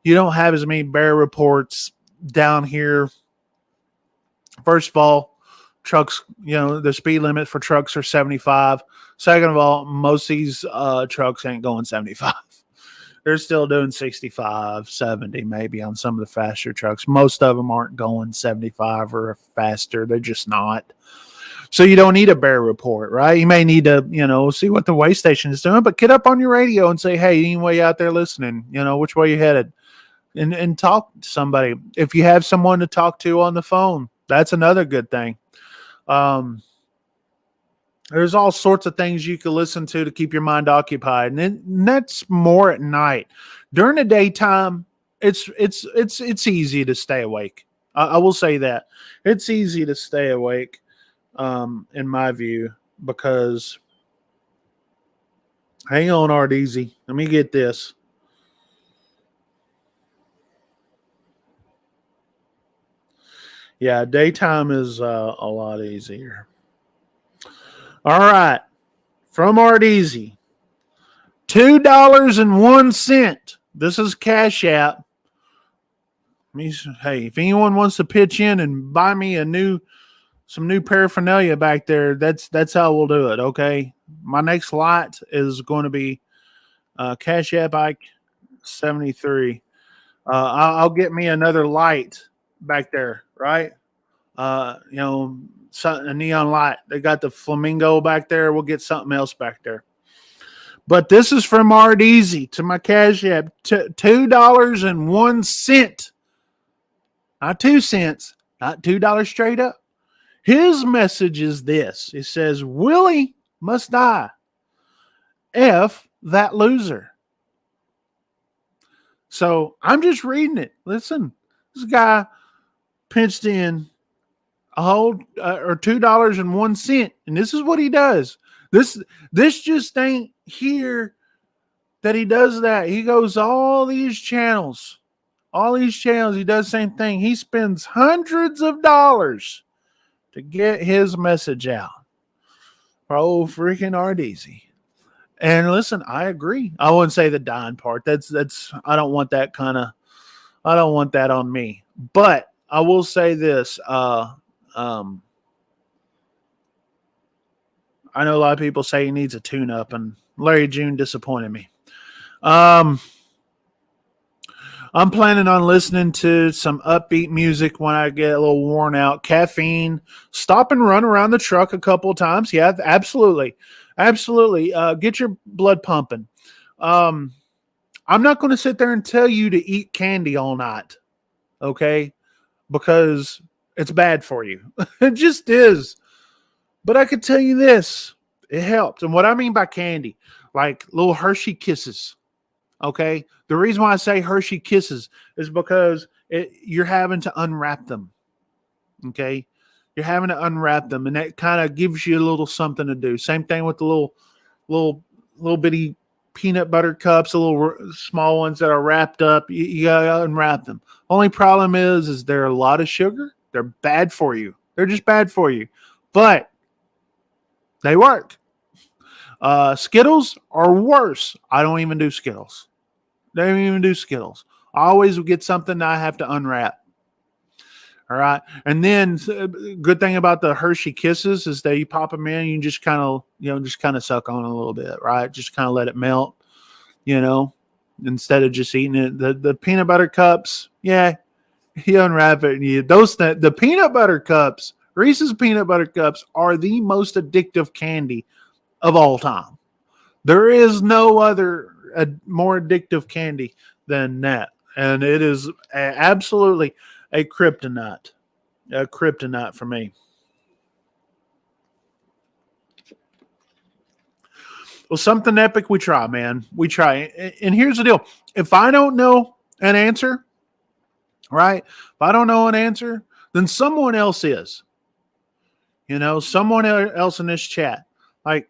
A: you don't have as many bear reports down here. First of all, trucks, the speed limit for trucks are 75. Second of all, most of these trucks ain't going 75. They're still doing 65, 70 maybe on some of the faster trucks. Most of them aren't going 75 or faster. They're just not. So you don't need a bear report, right? You may need to, see what the way station is doing, but get up on your radio and say, hey, anybody out there listening, which way you headed? And talk to somebody. If you have someone to talk to on the phone, that's another good thing. There's all sorts of things you can listen to keep your mind occupied, and that's more at night. During the daytime, it's easy to stay awake. I will say that it's easy to stay awake, in my view, because hang on, Art Easy. Let me get this. Yeah, daytime is a lot easier. All right. From Art Easy. $2.01. This is Cash App. Hey, if anyone wants to pitch in and buy me some new paraphernalia back there, that's how we'll do it, okay? My next lot is going to be Cash App Ike 73. I'll get me another light back there, right? A neon light. They got the flamingo back there. We'll get something else back there. But this is from Art Easy to my Cash App. $2.01. Not 2 cents. Not $2 straight up. His message is this. It says, Willie must die. F that loser. So I'm just reading it. Listen, this guy pinched in a whole or $2.01, and this is what he does. This just ain't here that he does that. He goes all these channels. All these channels, he does the same thing. He spends hundreds of dollars to get his message out. Oh, freaking RDZ. And listen, I agree. I wouldn't say the dying part. That's I don't want that I don't want that on me. But I will say this. I know a lot of people say he needs a tune up, and Larry June disappointed me. I'm planning on listening to some upbeat music when I get a little worn out. Caffeine, stop and run around the truck a couple of times. Yeah, absolutely. Absolutely. Get your blood pumping. I'm not going to sit there and tell you to eat candy all night, okay? Because it's bad for you. It just is. But I could tell you this. It helps. And what I mean by candy, like little Hershey Kisses. Okay. The reason why I say Hershey Kisses is because you're having to unwrap them. Okay. You're having to unwrap them, and that kind of gives you a little something to do. Same thing with the little bitty peanut butter cups, the little small ones that are wrapped up. You gotta unwrap them. Only problem is they're a lot of sugar. They're bad for you. They're just bad for you, but they work. Skittles are worse. I don't even do Skittles. They don't even do Skittles. I always get something that I have to unwrap. All right. And then good thing about the Hershey Kisses is that you pop them in, you can just kind of suck on a little bit, right? Just kind of let it melt, instead of just eating it. The peanut butter cups, yeah, you unwrap it and the peanut butter cups, Reese's peanut butter cups are the most addictive candy of all time. There is no other more addictive candy than that. And it is absolutely a kryptonite for me. Well, something epic we try, man. We try. And here's the deal. If I don't know an answer, right? If I don't know an answer, then someone else is. Someone else in this chat. Like,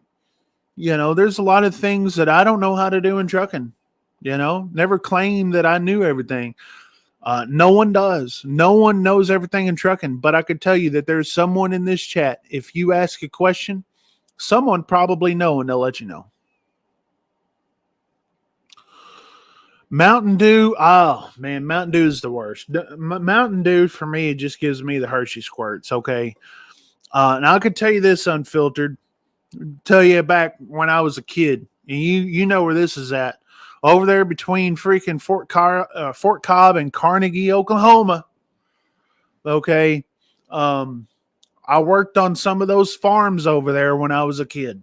A: there's a lot of things that I don't know how to do in trucking. Never claim that I knew everything. No one does. No one knows everything in trucking, but I could tell you that there's someone in this chat. If you ask a question, someone probably know, and they'll let you know. Mountain Dew. Oh man, Mountain Dew is the worst. Mountain Dew for me, it just gives me the Hershey squirts. Okay. And I could tell you this unfiltered. Tell you back when I was a kid, and you know where this is at. Over there between freaking Fort Cobb and Carnegie, Oklahoma. Okay. I worked on some of those farms over there when I was a kid.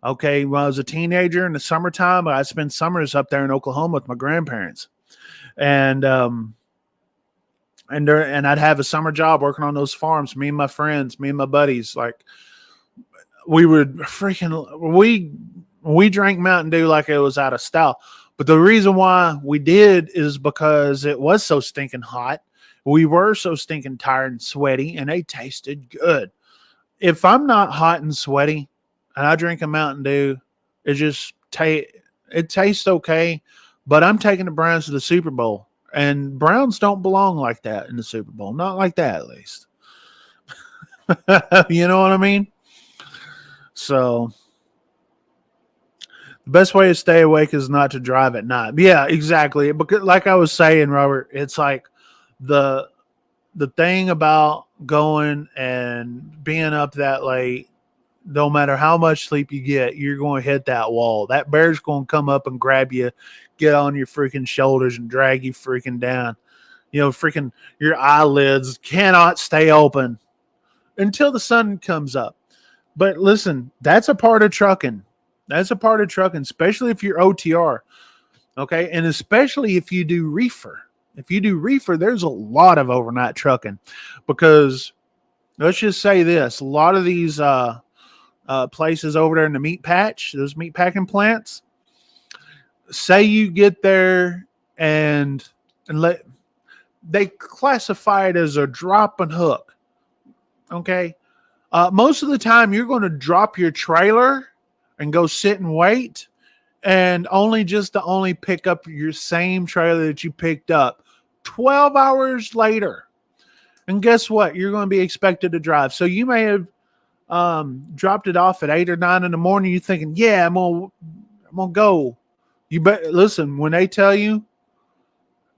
A: Okay. When I was a teenager in the summertime, I spent summers up there in Oklahoma with my grandparents. And I'd have a summer job working on those farms. Me and my friends, me and my buddies, like we drank Mountain Dew like it was out of style. But the reason why we did is because it was so stinking hot. We were so stinking tired and sweaty, and they tasted good. If I'm not hot and sweaty and I drink a Mountain Dew, it tastes okay, but I'm taking the Browns to the Super Bowl. And Browns don't belong like that in the Super Bowl. Not like that, at least. You know what I mean? So the best way to stay awake is not to drive at night. Yeah, exactly. Because like I was saying, Robert, it's like the thing about going and being up that late, no matter how much sleep you get, you're going to hit that wall. That bear's going to come up and grab you, get on your freaking shoulders and drag you freaking down. Freaking your eyelids cannot stay open until the sun comes up. But listen, that's a part of trucking. That's a part of trucking, especially if you're OTR. Okay. And especially if you do reefer. If you do reefer, there's a lot of overnight trucking because let's just say this. A lot of these places over there in the meat patch, those meat packing plants. Say you get there and they classify it as a drop and hook. Okay. Most of the time, you're going to drop your trailer and go sit and wait, and only pick up your same trailer that you picked up 12 hours later. And guess what? You're going to be expected to drive. So you may have dropped it off at 8 or 9 in the morning. You're thinking, yeah, I'm gonna go. You bet. Listen, when they tell you,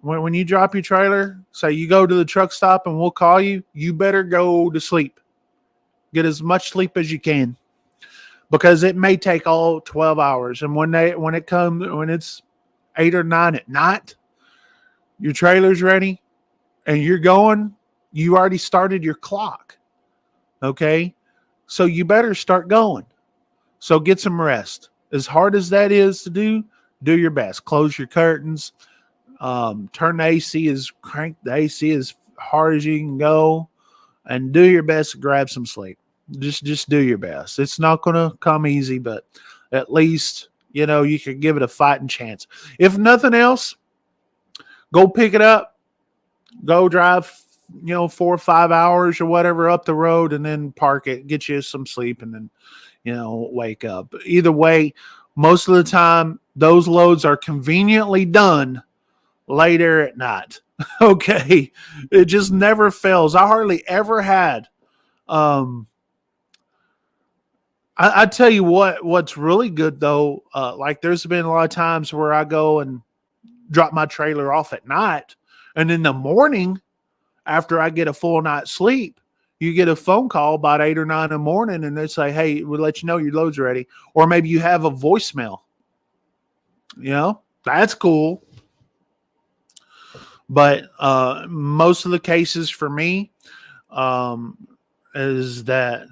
A: when you drop your trailer, say you go to the truck stop and we'll call you, you better go to sleep. Get as much sleep as you can, because it may take all 12 hours. And when it's 8 or 9 at night, your trailer's ready and you're going, you already started your clock. Okay. So you better start going. So get some rest. As hard as that is to do your best. Close your curtains. Turn the AC, crank the AC as hard as you can go, and do your best to grab some sleep. Just do your best. It's not going to come easy, but at least, you can give it a fighting chance. If nothing else, go pick it up, go drive, 4 or 5 hours or whatever up the road, and then park it, get you some sleep, and then, wake up. Either way, most of the time, those loads are conveniently done later at night. Okay. It just never fails. I hardly ever had, I tell you what's really good though. Like there's been a lot of times where I go and drop my trailer off at night, and in the morning, after I get a full night's sleep, you get a phone call about 8 or 9 in the morning, and they say, hey, we'll let you know your load's ready. Or maybe you have a voicemail. That's cool. But most of the cases for me is that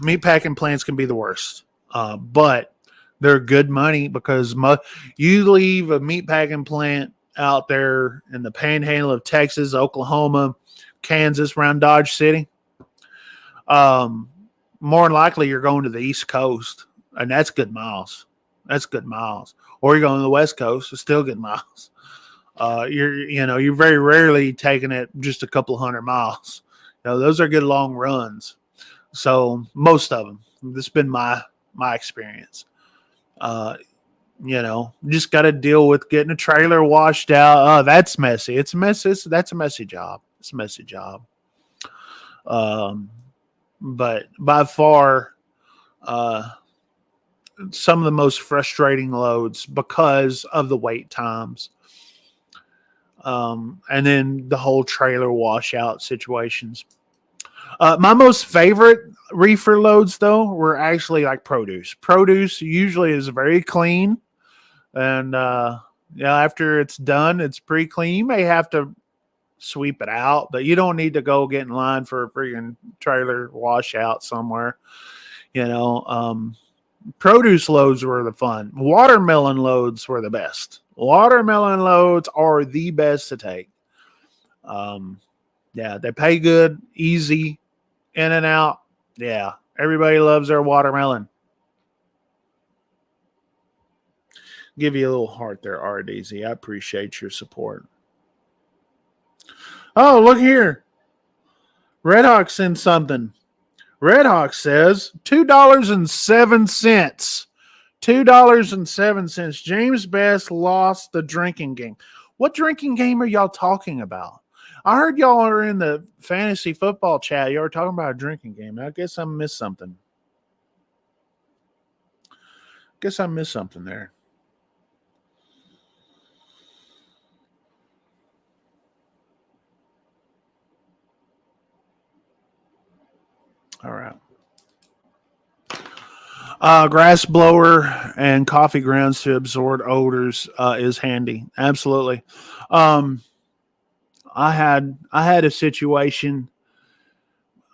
A: meat packing plants can be the worst. But they're good money, because you leave a meat packing plant out there in the panhandle of Texas, Oklahoma, Kansas, around Dodge City, more than likely you're going to the East Coast, and that's good miles. Or you're going to the West Coast, it's still good miles. You're very rarely taking it just a couple of 100 miles. Those are good long runs. So most of them, this has been my experience. Just got to deal with getting a trailer washed out. Oh, that's messy. It's messy. That's a messy job. It's a messy job. But by far, some of the most frustrating loads because of the wait times. And then the whole trailer washout situations. My most favorite reefer loads, though, were actually like produce. Produce usually is very clean. And, after it's done, it's pretty clean. You may have to sweep it out, but you don't need to go get in line for a freaking trailer washout somewhere. Produce loads were the fun. Watermelon loads were the best. Watermelon loads are the best to take. They pay good, easy, in and out. Yeah, everybody loves their watermelon. Give you a little heart there, RDZ. I appreciate your support. Oh, look here. Red Hawk sent something. Red Hawk says $2.07. $2.07. James Best lost the drinking game. What drinking game are y'all talking about? I heard y'all are in the fantasy football chat. Y'all are talking about a drinking game. I guess I missed something. There. All right. Grass blower and coffee grounds to absorb odors is handy. Absolutely. I had a situation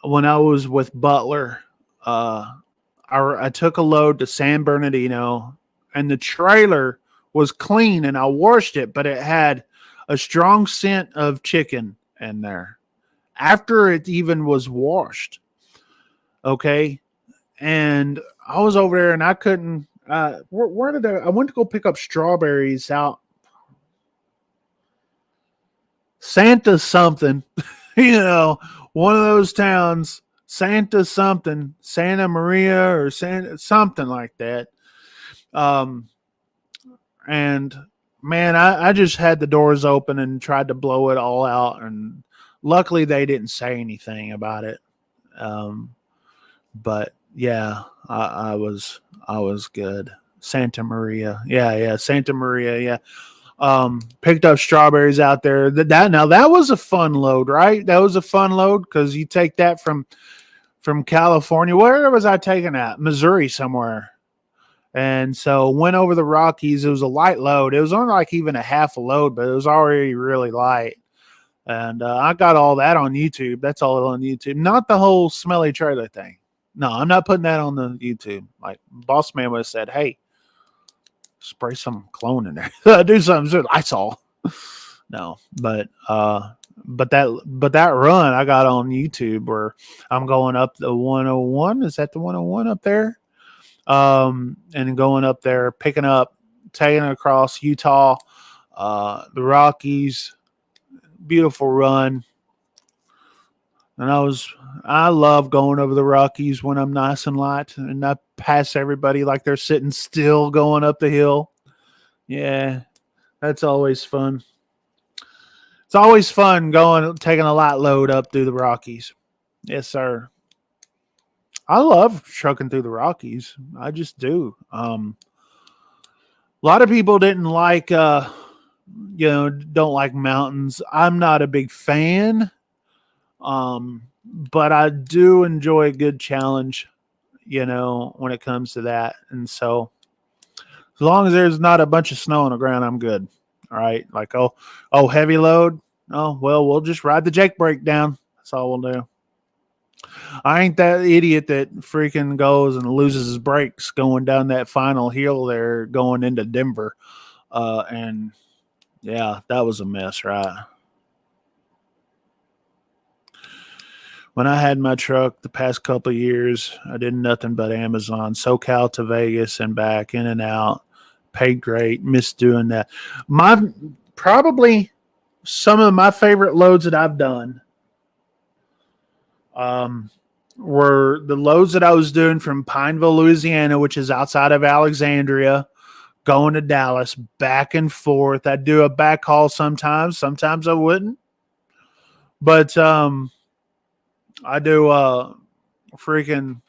A: when I was with Butler. I took a load to San Bernardino, and the trailer was clean, and I washed it, but it had a strong scent of chicken in there after it even was washed. Okay. And I was over there and I couldn't. Where did I went to go pick up strawberries out Santa something, you know, one of those towns, Santa something, Santa Maria or Santa something like that. Um, and man, I just had the doors open and tried to blow it all out, and luckily they didn't say anything about it. Um, but yeah, I was good. Santa Maria, yeah, Santa Maria, yeah. Picked up strawberries out there. That now that was a fun load, right? That was a fun load because you take that from California. Where was I taking that? Missouri somewhere. And so went over the Rockies. It was a light load. It was only like even a half a load, but it was already really light. And I got all that on YouTube. That's all on YouTube. Not the whole smelly trailer thing. No, I'm not putting that on the YouTube. Like Boss Man would have said, "Hey, spray some cologne in there. Do something. I saw." No, but that run I got on YouTube where I'm going up the 101. Is that the 101 up there? And going up there, picking up, taking it across Utah, the Rockies. Beautiful run. And I love going over the Rockies when I'm nice and light and I pass everybody like they're sitting still going up the hill. Yeah, that's always fun. It's always fun taking a light load up through the Rockies. Yes, sir. I love trucking through the Rockies. I just do. A lot of people didn't like, don't like mountains. I'm not a big fan, but I do enjoy a good challenge, when it comes to that. And so, as long as there's not a bunch of snow on the ground, I'm good. All right. Like, heavy load. Oh, well, we'll just ride the Jake break down. That's all we'll do. I ain't that idiot that freaking goes and loses his brakes going down that final hill there going into Denver. And yeah, that was a mess, right? When I had my truck the past couple of years, I did nothing but Amazon, SoCal to Vegas and back, in and out. Paid great, missed doing that. My probably some of my favorite loads that I've done were the loads that I was doing from Pineville, Louisiana, which is outside of Alexandria, going to Dallas, back and forth. I'd do a back haul sometimes. Sometimes I wouldn't. But I do freaking,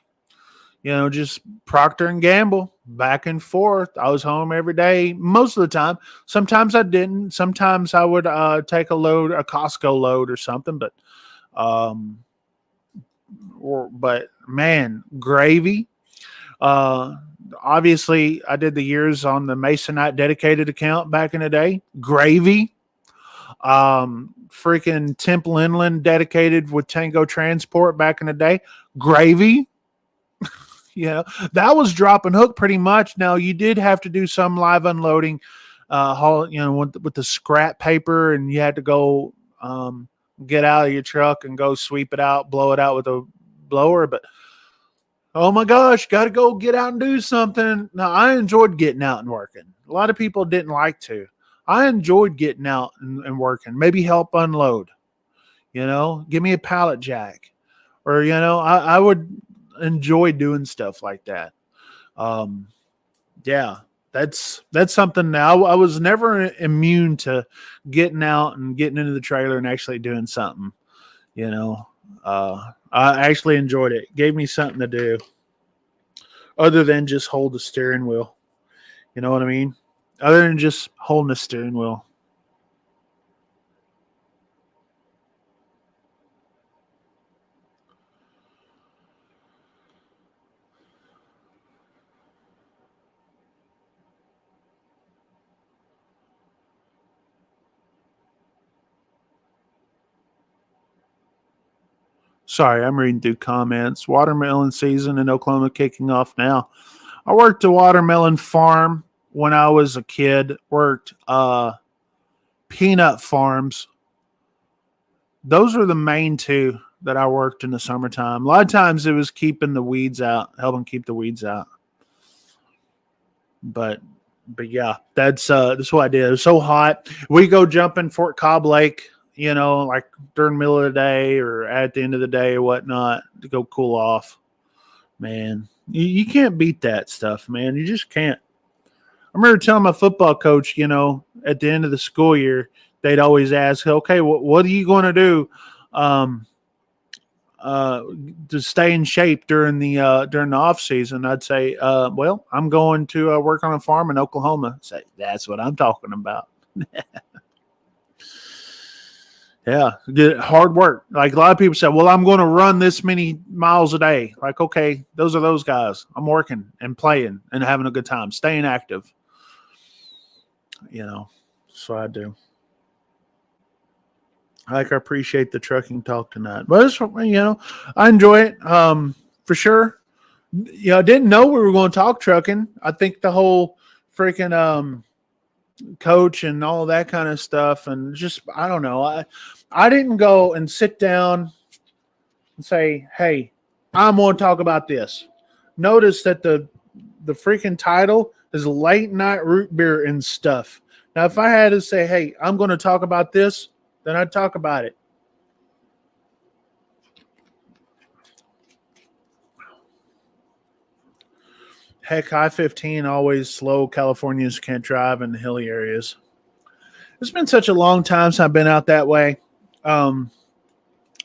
A: just Procter and Gamble, back and forth. I was home every day most of the time. Sometimes I didn't. Sometimes I would take a Costco load or something. But man, gravy. Obviously, I did the years on the Masonite dedicated account back in the day. Gravy. Freaking Temple Inland dedicated with Tango Transport back in the day. Gravy. That was drop and hook pretty much. Now you did have to do some live unloading, haul, with the scrap paper, and you had to go get out of your truck and go sweep it out, blow it out with a blower. But oh my gosh, got to go get out and do something. Now I enjoyed getting out and working. A lot of people didn't like to. I enjoyed getting out and working. Maybe help unload. Give me a pallet jack, or I would enjoy doing stuff like that. Yeah, that's something. Now I was never immune to getting out and getting into the trailer and actually doing something. I actually enjoyed it. Gave me something to do other than just hold the steering wheel. You know what I mean? Other than just holding the steering wheel. Sorry, I'm reading through comments. Watermelon season in Oklahoma kicking off now. I worked a watermelon farm when I was a kid. Worked peanut farms. Those are the main two. that I worked in the summertime. A lot of times it was keeping the weeds out, helping keep the weeds out. But yeah, that's what I did. It was so hot. We go jump in Fort Cobb Lake, like during the middle of the day or at the end of the day or whatnot to go cool off. Man, you can't beat that stuff, man. You just can't. I remember telling my football coach, at the end of the school year, they'd always ask, okay, what are you going to do to stay in shape during the off season? I'd say, well, I'm going to work on a farm in Oklahoma. Say, that's what I'm talking about. Yeah, get hard work. Like a lot of people say, well, I'm going to run this many miles a day. Like, okay, those are those guys. I'm working and playing and having a good time, staying active. So I do. I appreciate the trucking talk tonight, but it's, I enjoy it for sure. I didn't know we were going to talk trucking. I think the whole freaking coach and all that kind of stuff, and just I don't know. I didn't go and sit down and say, "Hey, I'm going to talk about this." Notice that the freaking title is late night root beer and stuff. Now, if I had to say, "Hey, I'm going to talk about this," then I'd talk about it. Heck, I-15 always slow. Californians can't drive in the hilly areas. It's been such a long time since I've been out that way.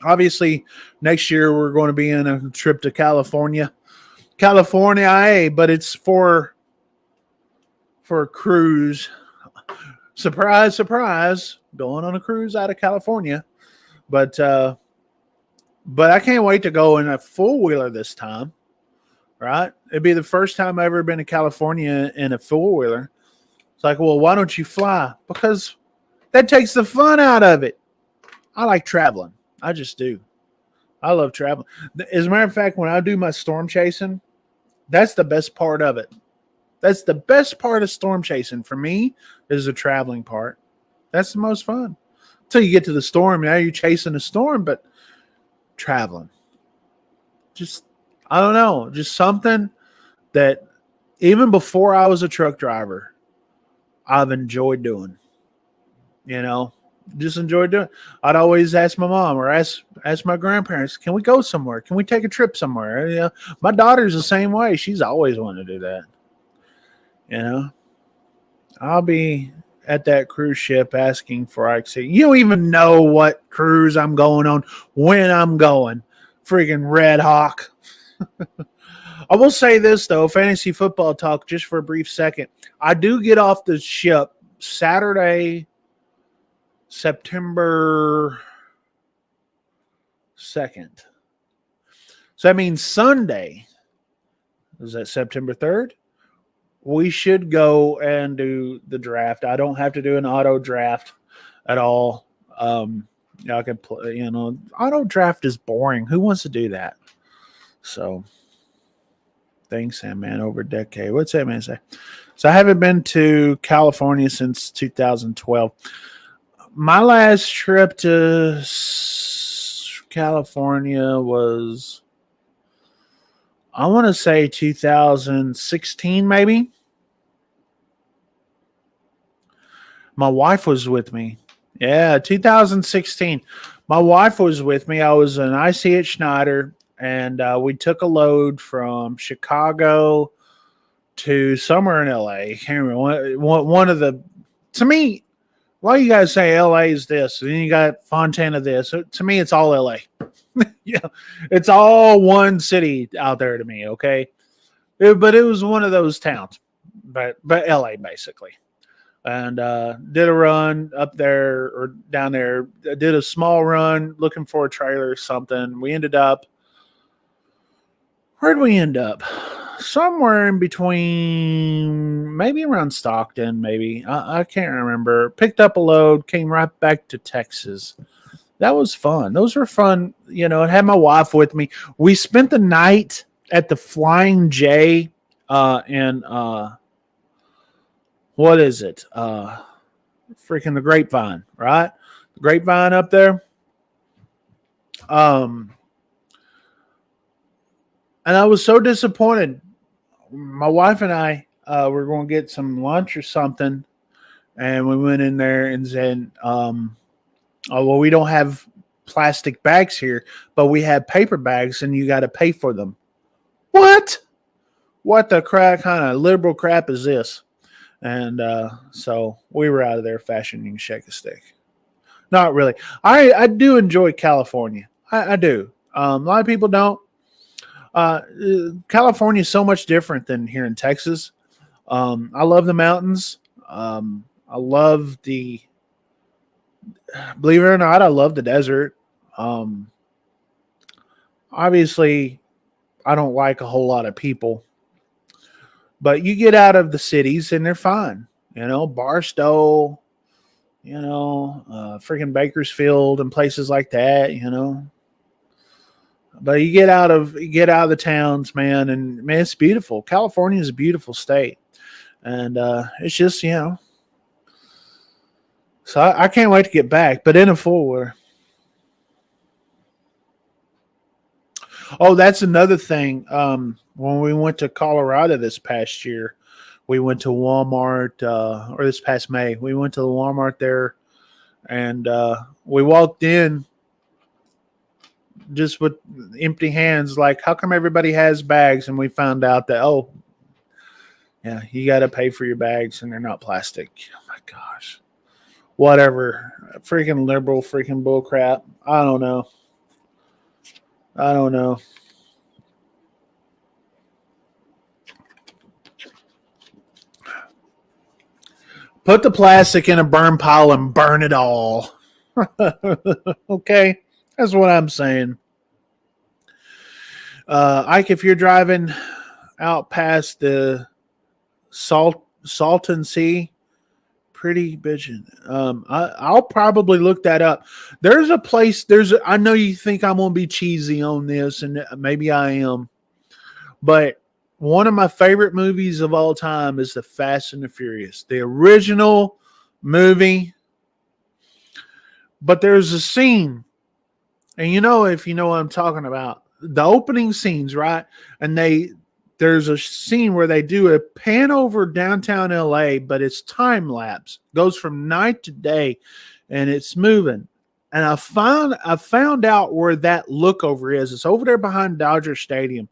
A: Obviously, next year we're going to be in a trip to California, but it's for a cruise. Surprise, surprise, going on a cruise out of California. But I can't wait to go in a four-wheeler this time. Right? It'd be the first time I've ever been to California in a four-wheeler. It's like, well, why don't you fly? Because that takes the fun out of it. I like traveling. I just do. I love traveling. As a matter of fact, when I do my storm chasing, that's the best part of it. That's the best part of storm chasing for me is the traveling part. That's the most fun. Until you get to the storm, now you're chasing the storm, but traveling. Just I don't know, just something that even before I was a truck driver, I've enjoyed doing. Just enjoyed doing. I'd always ask my mom or ask my grandparents, "Can we go somewhere? Can we take a trip somewhere?" My daughter's the same way. She's always wanted to do that. I'll be at that cruise ship asking for Ike. You don't even know what cruise I'm going on when I'm going. Freaking Red Hawk. I will say this, though, fantasy football talk, just for a brief second. I do get off the ship Saturday, September 2nd. So that means Sunday, is that September 3rd? We should go and do the draft. I don't have to do an auto draft at all. I can play, auto draft is boring. Who wants to do that? So, thanks, Sandman, over a decade. What's Sandman say? So, I haven't been to California since 2012. My last trip to California was, I want to say 2016, maybe. My wife was with me. Yeah, 2016. My wife was with me. I was an IC at Schneider, and we took a load from Chicago to somewhere in LA. I can't remember. One of the, to me, why you guys say LA is this, and then you got Fontana this. To me, it's all LA. Yeah, it's all one city out there to me. Okay, but it was one of those towns, but LA basically. And did a run up there or down there. Did a small run looking for a trailer or something. We ended up, where'd we end up? Somewhere in between, maybe around Stockton, maybe. I can't remember. Picked up a load, came right back to Texas. That was fun. Those were fun. I had my wife with me. We spent the night at the Flying J in what is it? Freaking the Grapevine, right? The Grapevine up there. Um, and I was so disappointed. My wife and I were going to get some lunch or something, and we went in there and said, "Oh well, we don't have plastic bags here, but we have paper bags, and you got to pay for them." What? What the crap kind of liberal crap is this? And so we were out of there fashioning shake a stick. Not really. I do enjoy California. I do. A lot of people don't. California is so much different than here in Texas. I love the mountains. I love the, believe it or not, I love the desert. Um, Obviously, I don't like a whole lot of people, but you get out of the cities and they're fine. You know, Barstow, freaking Bakersfield and places like that. But you get out of the towns, man, and man, it's beautiful. California is a beautiful state, and it's just So I can't wait to get back, but in a full. Oh, that's another thing. When we went to Colorado this past year, we went to Walmart, or this past May, we went to the Walmart there, and we walked in just with empty hands. Like, how come everybody has bags? And we found out that, oh, yeah, you got to pay for your bags, and they're not plastic. Oh my gosh, whatever, freaking liberal, freaking bull crap. I don't know. I don't know. Put the plastic in a burn pile and burn it all. Okay, that's what I'm saying. Ike, if you're driving out past the Salton Sea, pretty bitchin'. I'll probably look that up. There's a place. I know you think I'm gonna be cheesy on this, and maybe I am, but one of my favorite movies of all time is the Fast and the Furious, the original movie. But there's a scene, and if you know what I'm talking about, the opening scenes, right? And there's a scene where they do a pan over downtown LA, but it's time lapse. Goes from night to day, and it's moving. And I found out where that lookover is. It's over there behind Dodger Stadium.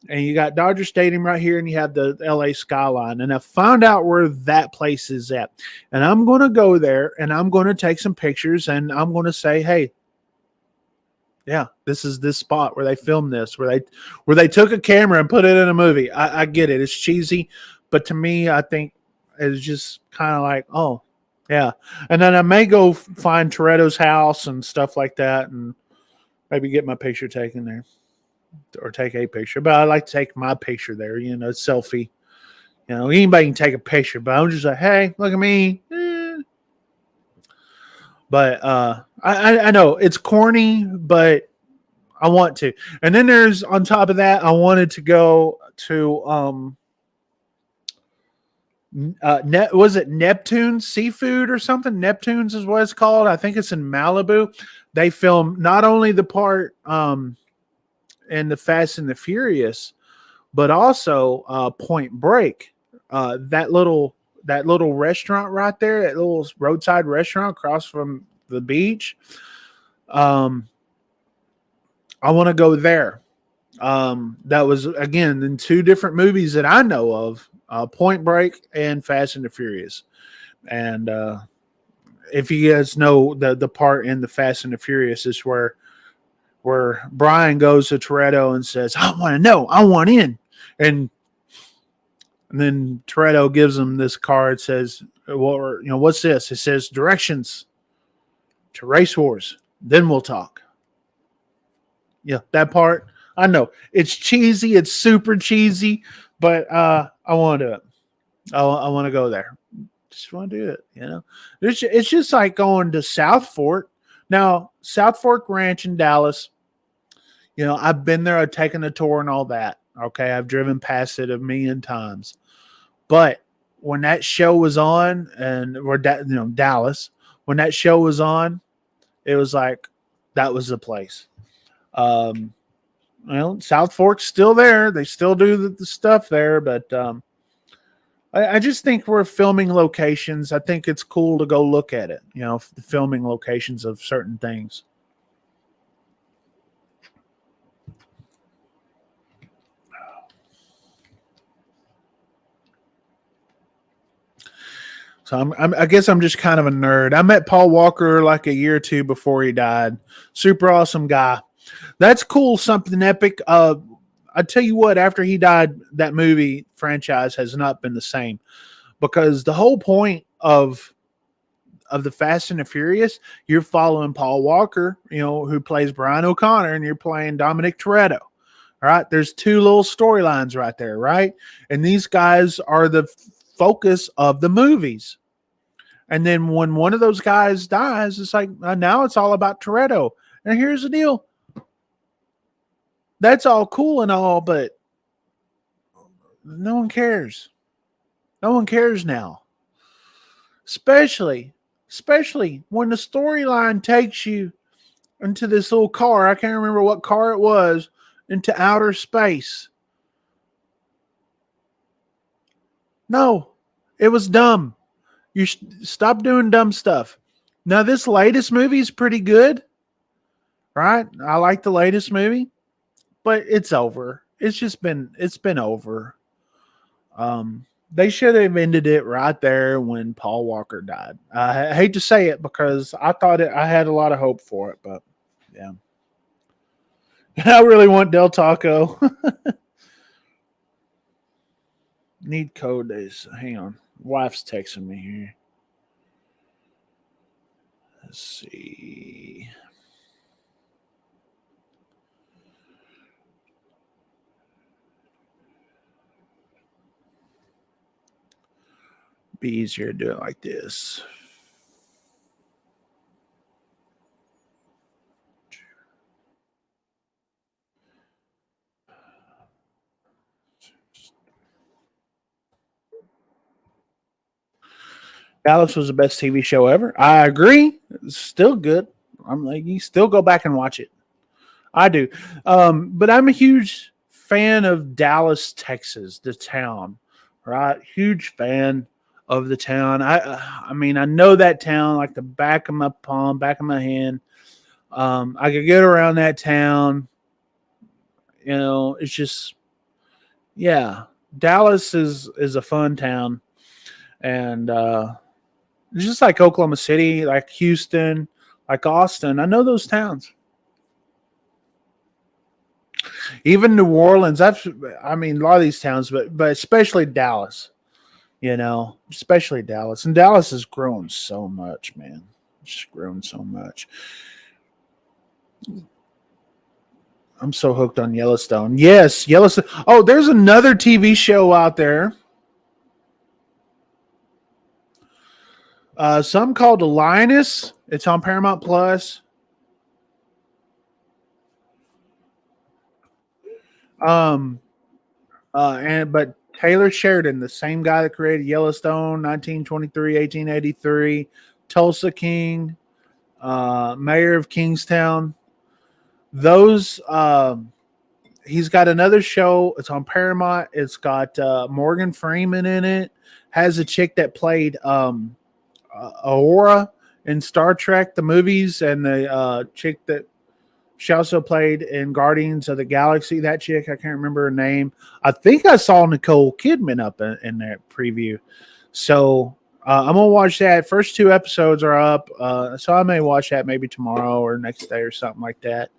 A: And you got Dodger Stadium right here, and you have the LA skyline. And I found out where that place is at. And I'm going to go there, and I'm going to take some pictures, and I'm going to say, hey, yeah, this is this spot where they filmed this, where they took a camera and put it in a movie. I get it. It's cheesy, but to me, I think it's just kind of like, oh, yeah. And then I may go find Toretto's house and stuff like that, and maybe get my picture taken there, or take a picture. But I like to take my picture there, selfie. Anybody can take a picture, but I'm just like, hey, look at me. But I know it's corny, but I want to. And then there's, on top of that, I wanted to go to was it Neptune Seafood or something? Neptune's is what it's called. I think it's in Malibu. They film not only the part in the Fast and the Furious, but also Point Break. That little restaurant right there, that little roadside restaurant across from the beach. I want to go there. That was, again, in two different movies that I know of, Point Break and Fast and the Furious. And if you guys know, the part in the Fast and the Furious is where Brian goes to Toretto and says, I want to know, I want in. And then Toretto gives him this card, says, well, what's this? It says directions to Race Wars. Then we'll talk. Yeah, that part. I know it's cheesy. It's super cheesy, but I want to do it. I want to go there. Just want to do it. It's just like going to South Fork. Now, South Fork Ranch in Dallas. I've been there. I've taken a tour and all that. Okay, I've driven past it a million times. But when that show was on, and Dallas, when that show was on, it was like, that was the place. Um, well, South Fork's still there. They still do the stuff there, but I just think we're filming locations. I think it's cool to go look at it. The filming locations of certain things. So I guess I'm just kind of a nerd. I met Paul Walker like a year or two before he died. Super awesome guy. That's cool. Something epic. I tell you what, after he died, that movie franchise has not been the same, because the whole point of the Fast and the Furious, you're following Paul Walker, who plays Brian O'Connor, and you're playing Dominic Toretto. All right, there's two little storylines right there, right? And these guys are the focus of the movies. And then when one of those guys dies, it's like now it's all about Toretto. And here's the deal: that's all cool and all, but no one cares. No one cares now. Especially when the storyline takes you into this little car. I can't remember what car it was, into outer space. No, it was dumb. You stop doing dumb stuff. Now, this latest movie is pretty good, right? I like the latest movie, but it's over. It's been over. They should have ended it right there when Paul Walker died. I hate to say it, because I had a lot of hope for it, but yeah. I really want Del Taco. Need code days. Hang on. Wife's texting me here. Let's see. Be easier to do it like this. Dallas was the best TV show ever. I agree. It's still good. I'm like, you still go back and watch it. I do. But I'm a huge fan of Dallas, Texas, the town, right? Huge fan of the town. I mean, I know that town like the back of my palm, back of my hand. I could get around that town. It's just, yeah. Dallas is a fun town, and just like Oklahoma City, like Houston, like Austin. I know those towns. Even New Orleans. A lot of these towns, but especially Dallas. Especially Dallas, and Dallas has grown so much, man. It's grown so much. I'm so hooked on Yellowstone. Yes, Yellowstone. Oh, there's another TV show out there. Some called The Lioness. It's on Paramount Plus. But Taylor Sheridan, the same guy that created Yellowstone, 1923, 1883, Tulsa King, Mayor of Kingstown. Those, he's got another show. It's on Paramount. It's got Morgan Freeman in it. Has a chick that played Aurora in Star Trek, the movies, and the chick that she also played in Guardians of the Galaxy. That chick, I can't remember her name. I think I saw Nicole Kidman up in that preview. So I'm going to watch that. First two episodes are up. So I may watch that maybe tomorrow or next day or something like that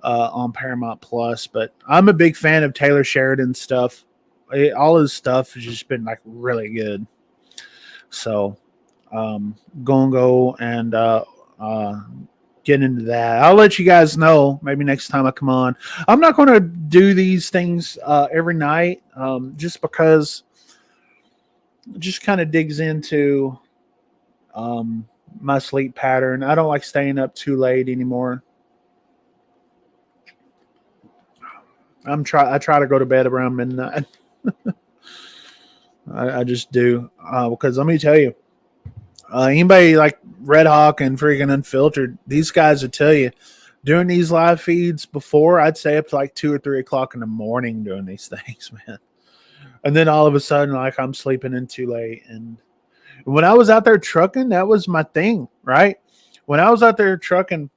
A: on Paramount Plus. But I'm a big fan of Taylor Sheridan's stuff. All his stuff has just been like really good. So gonna go and get into that. I'll let you guys know maybe next time I come on. I'm not going to do these things every night, just because it just kind of digs into my sleep pattern. I don't like staying up too late anymore. I try to go to bed around midnight. I just do, because let me tell you, anybody like Red Hawk and freaking Unfiltered, these guys will tell you doing these live feeds before, I'd stay up to like 2 or 3 o'clock in the morning doing these things, man. And then all of a sudden, like I'm sleeping in too late. And when I was out there trucking, that was my thing, right? When I was out there trucking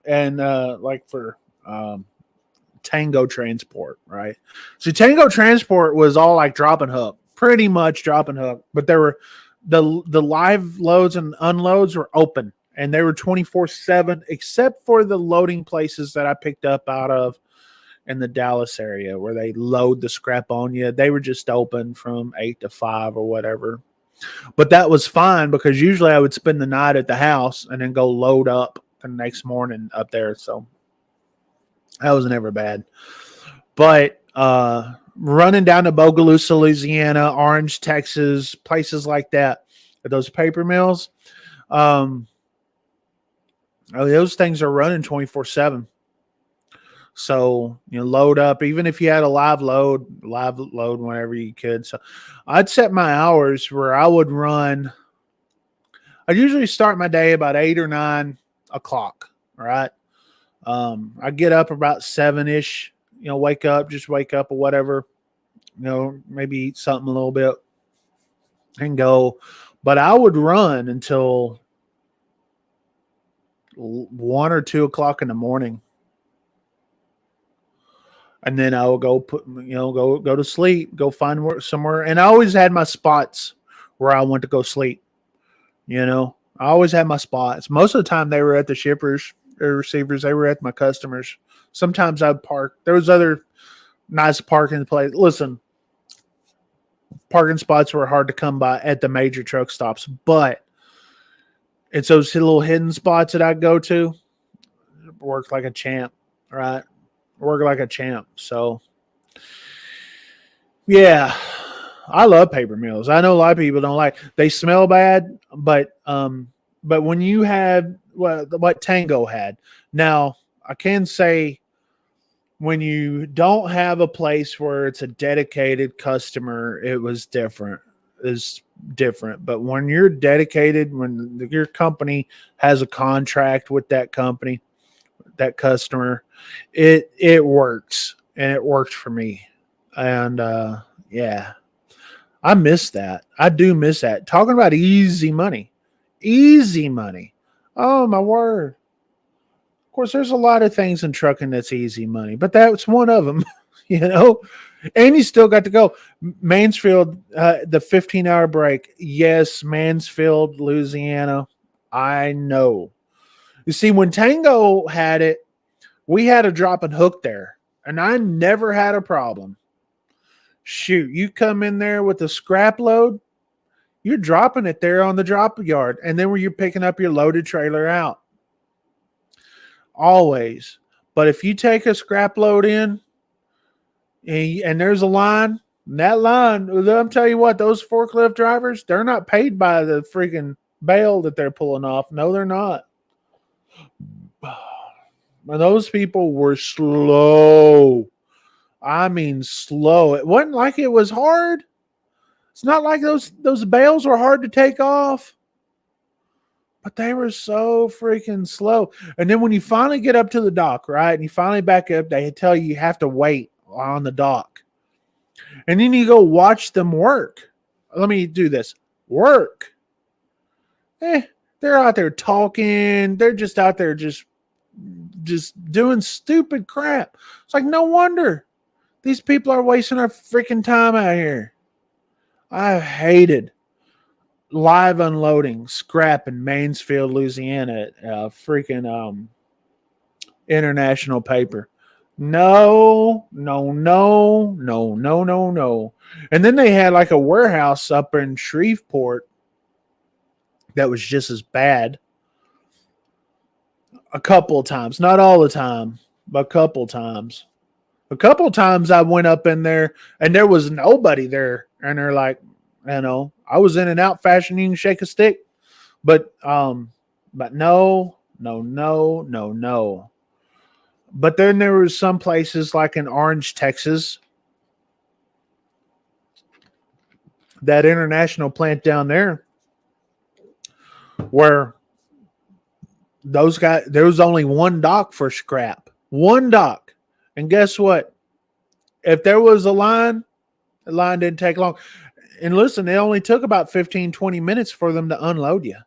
A: and like for Tango Transport, right? So Tango Transport was all like drop and hook, pretty much drop and hook, but there were the live loads and unloads were open and they were 24/7 except for the loading places that I picked up out of in the Dallas area where they load the scrap on you. They were just open from 8 to 5 or whatever. But that was fine because usually I would spend the night at the house and then go load up the next morning up there. So that was never bad. But running down to Bogalusa, Louisiana, Orange, Texas, places like that, those paper mills, those things are running 24/7. So, load up, even if you had a live load whenever you could. So I'd set my hours where I would run. I'd usually start my day about 8 or 9 o'clock. All right. I get up about 7-ish, wake up or whatever, maybe eat something a little bit and go. But I would run until 1 or 2 o'clock in the morning. And then I will go go to sleep, go find somewhere. And I always had my spots where I went to go sleep. I always had my spots. Most of the time they were at the shippers or receivers. They were at my customers. Sometimes I'd park. There was other nice parking place. Listen, parking spots were hard to come by at the major truck stops, but it's those little hidden spots that I go to. Work like a champ, right? Work like a champ. So, yeah, I love paper mills. I know a lot of people don't like. They smell bad, but when you have what Tango had, now I can say when you don't have a place where it's a dedicated customer, it was different. It's different. But when you're dedicated, when your company has a contract with that company, that customer, it works, and it worked for me. And yeah, I miss that. I do miss that. Talking about easy money. Oh my word. Of course, there's a lot of things in trucking that's easy money, but that's one of them. And you still got to go. Mansfield, the 15-hour break. Yes, Mansfield, Louisiana. I know. You see, when Tango had it, we had a drop and hook there, and I never had a problem. Shoot, you come in there with a scrap load, you're dropping it there on the drop yard, and then when you're picking up your loaded trailer out. Always. But if you take a scrap load in, and there's a line, and that line, I'm telling you what, those forklift drivers, they're not paid by the freaking bale that they're pulling off. No, they're not. And those people were slow. I mean, slow. It wasn't like it was hard. It's not like those bales were hard to take off. But they were so freaking slow. And then when you finally get up to the dock, right, and you finally back up, they tell you have to wait on the dock. And then you go watch them work. Let me do this. Work. They're out there talking. They're just out there just doing stupid crap. It's like, no wonder these people are wasting our freaking time out here. I hated live unloading scrap in Mansfield, Louisiana at freaking International Paper. No. And then they had like a warehouse up in Shreveport that was just as bad. A couple of times, not all the time, but a couple of times. A couple of times I went up in there and there was nobody there, and they're like, I was in and out fashion. You can shake a stick, but no. But then there was some places like in Orange, Texas, that international plant down there, where those guys, there was only one dock for scrap. One dock. And guess what? If there was a line, the line didn't take long. And listen, it only took about 15, 20 minutes for them to unload you.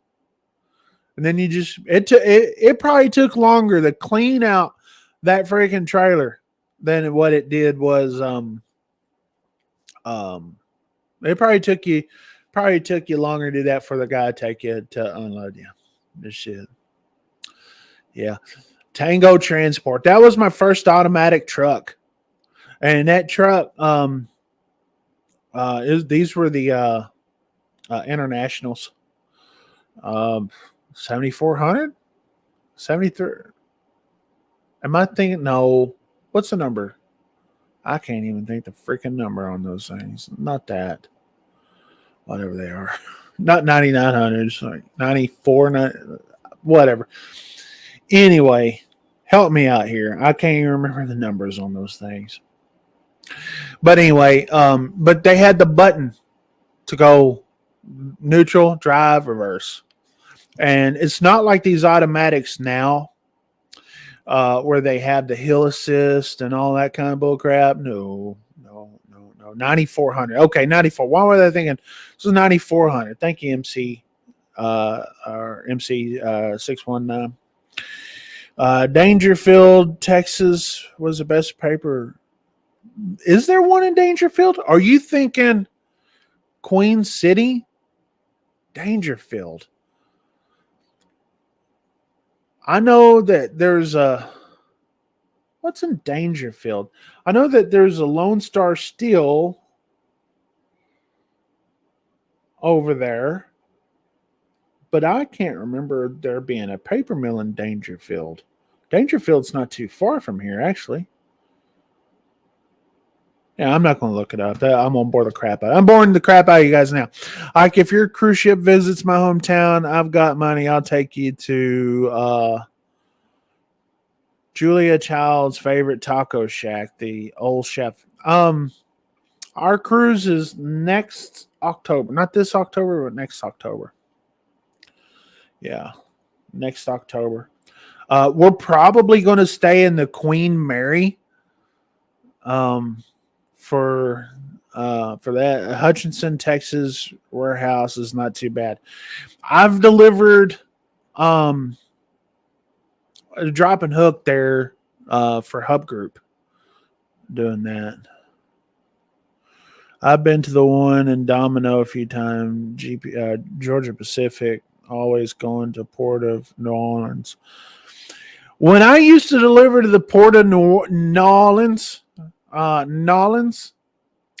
A: And then it probably took longer to clean out that freaking trailer than what it did was it probably took you longer to do that for the guy to take you to unload you. This shit. Yeah. Tango Transport. That was my first automatic truck. And that truck, these were the internationals. 7,400? 73. Am I thinking? No. What's the number? I can't even think the freaking number on those things. Not that. Whatever they are. Not 9,900s. Like 94, whatever. Anyway, help me out here. I can't even remember the numbers on those things. But anyway, but they had the button to go neutral, drive, reverse. And it's not like these automatics now where they have the hill assist and all that kind of bull crap. No. 9,400. Okay, 94. Why were they thinking this is 9,400? Thank you, MC or MC 619. Dangerfield, Texas was the best paper. Is there one in Dangerfield? Are you thinking Queen City? Dangerfield. I know that there's a... What's in Dangerfield? I know that there's a Lone Star Steel over there, but I can't remember there being a paper mill in Dangerfield. Dangerfield's not too far from here, actually. Yeah, I'm not going to look it up. I'm going to bore the crap out. I'm boring the crap out of you guys now. Like, if your cruise ship visits my hometown, I've got money. I'll take you to Julia Child's favorite taco shack, the Old Chef. Our cruise is next October. Not this October, but next October. Yeah, next October. We're probably going to stay in the Queen Mary. For that Hutchinson, Texas warehouse is not too bad. I've delivered a drop and hook there for Hub Group doing that. I've been to the one in Domino a few times. Georgia Pacific, always going to Port of New Orleans. When I used to deliver to the Port of New Orleans,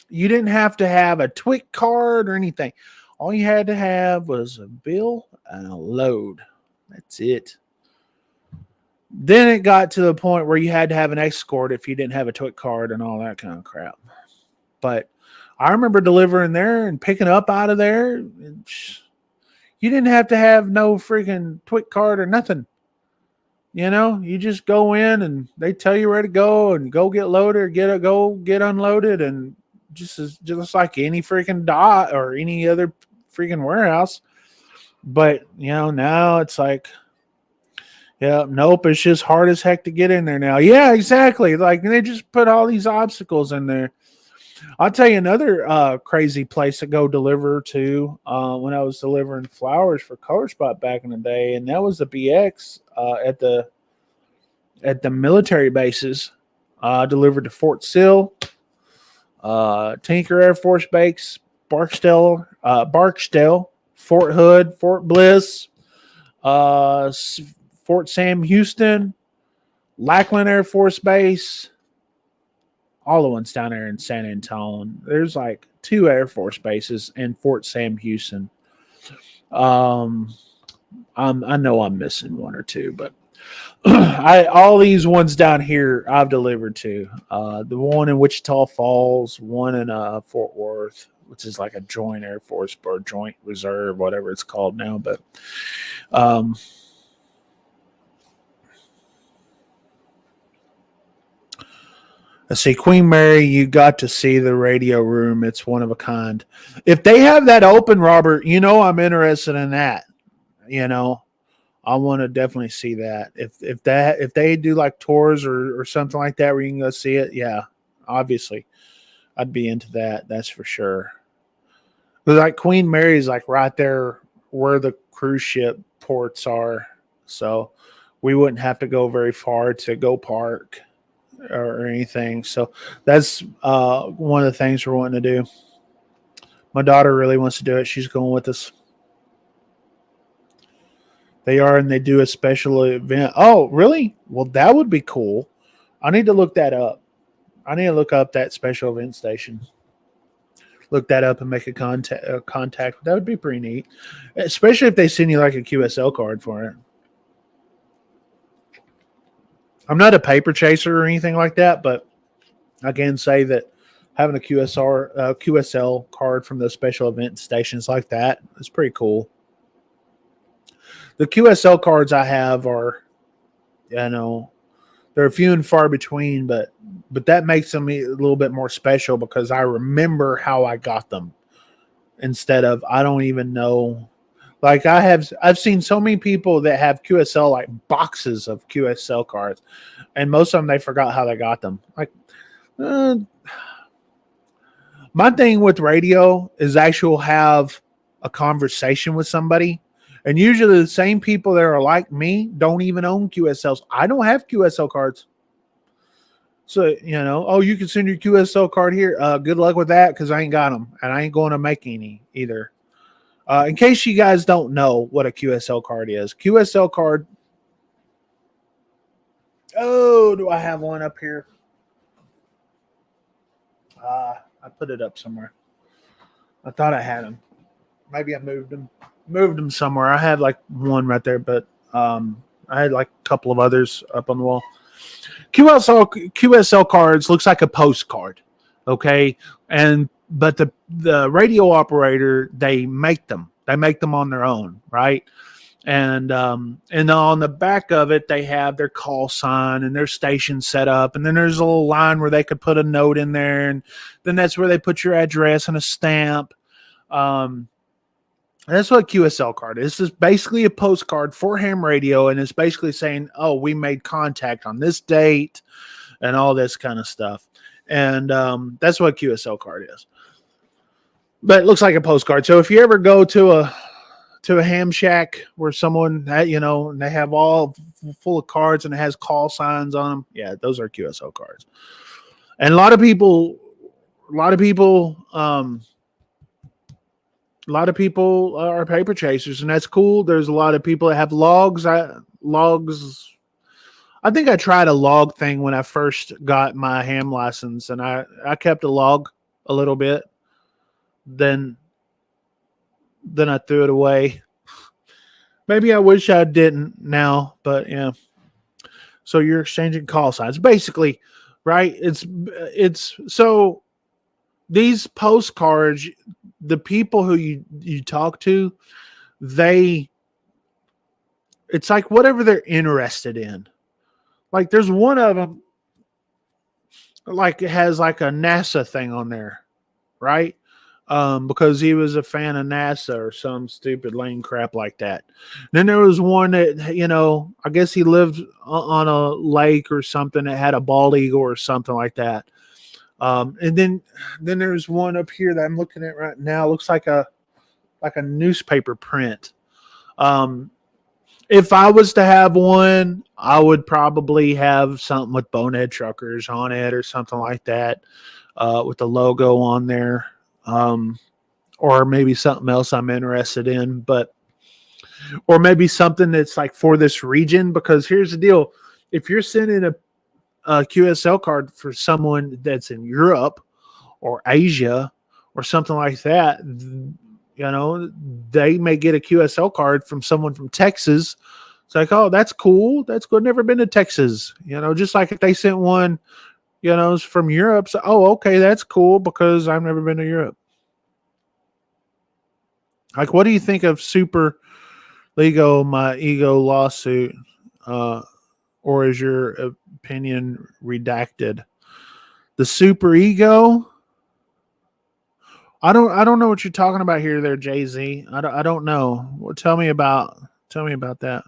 A: you didn't have to have a TWIC card or anything. All you had to have was a bill and a load. That's it. Then it got to the point where you had to have an escort if you didn't have a TWIC card and all that kind of crap. But I remember delivering there and picking up out of there. You didn't have to have no freaking TWIC card or nothing. You know, you just go in and they tell you where to go and go get loaded or get unloaded, and just like any freaking dot or any other freaking warehouse. But you know, now it's like, yeah, nope, it's just hard as heck to get in there now. Yeah, exactly. Like they just put all these obstacles in there. I'll tell you another crazy place to go deliver to when I was delivering flowers for Color Spot back in the day, and that was the BX at the military bases. Delivered to Fort Sill, Tinker Air Force Base, Barksdale, Fort Hood, Fort Bliss, Fort Sam Houston, Lackland Air Force Base. All the ones down there in San Antonio. There's like 2 Air Force bases and Fort Sam Houston. I know I'm missing 1 or 2, but all these ones down here I've delivered to. The one in Wichita Falls, one in Fort Worth, which is like a joint Air Force or joint reserve, whatever it's called now. But let's see, Queen Mary, you got to see the radio room. It's one of a kind. If they have that open, Robert, you know I'm interested in that. You know, I want to definitely see that. If they do like tours or something like that where you can go see it, yeah, obviously I'd be into that. That's for sure. But like Queen Mary's like right there where the cruise ship ports are, so we wouldn't have to go very far to go park or anything. So that's one of the things we're wanting to do. My daughter really wants to do it. She's going with us. They are, and they do a special event. Oh, really? Well, that would be cool. I need to look that up. I need to look up that special event station. Look that up and make a contact. That would be pretty neat, especially if they send you like a QSL card for it. I'm not a paper chaser or anything like that, but I can say that having a QSL card from those special event stations like that is pretty cool. The QSL cards I have are, you know, they're few and far between, but that makes them a little bit more special because I remember how I got them instead of I don't even know. Like I've seen so many people that have QSL like boxes of QSL cards, and most of them they forgot how they got them. Like, uh, my thing with radio is actually have a conversation with somebody. And usually the same people that are like me don't even own QSLs. I don't have QSL cards. So, oh, you can send your QSL card here. Good luck with that because I ain't got them. And I ain't going to make any either. In case you guys don't know what a QSL card is. QSL card. Oh, do I have one up here? I put it up somewhere. I thought I had them. Maybe I moved them somewhere. I had like one right there, but I had like a couple of others up on the wall. QSL cards looks like a postcard, okay? But the radio operator they make them on their own, right? And on the back of it they have their call sign and their station set up, and then there's a little line where they could put a note in there, and then that's where they put your address and a stamp. That's what a QSL card is. It's basically a postcard for ham radio, and it's basically saying, oh, we made contact on this date and all this kind of stuff. And that's what a QSL card is. But it looks like a postcard. So if you ever go to a ham shack where someone, and they have all full of cards and it has call signs on them, yeah, those are QSL cards. And a lot of people are paper chasers, and that's cool. There's a lot of people that have logs. I think I tried a log thing when I first got my ham license, and I kept a log a little bit. Then I threw it away. Maybe I wish I didn't now, but yeah. So you're exchanging call signs, basically, right? It's so these postcards, the people who you talk to, it's like whatever they're interested in. Like there's one of them, like it has like a NASA thing on there, right? Because he was a fan of NASA or some stupid lame crap like that. Then there was one that, I guess he lived on a lake or something that had a bald eagle or something like that. And then there's one up here that I'm looking at right now. It looks like a newspaper print. If I was to have one, I would probably have something with Bonehead Truckers on it or something like that, with the logo on there. Or maybe something else I'm interested in, or maybe something that's like for this region, because here's the deal. If you're sending a QSL card for someone that's in Europe or Asia or something like that, they may get a QSL card from someone from Texas. It's like, oh, that's cool. That's good. Never been to Texas. Just like if they sent one, from Europe. So, oh, okay, that's cool because I've never been to Europe. Like, what do you think of Super Lego, my ego lawsuit? Or is your opinion redacted? The super ego? I don't know what you're talking about here, there, Jay-Z. I don't know. Well, tell me about that.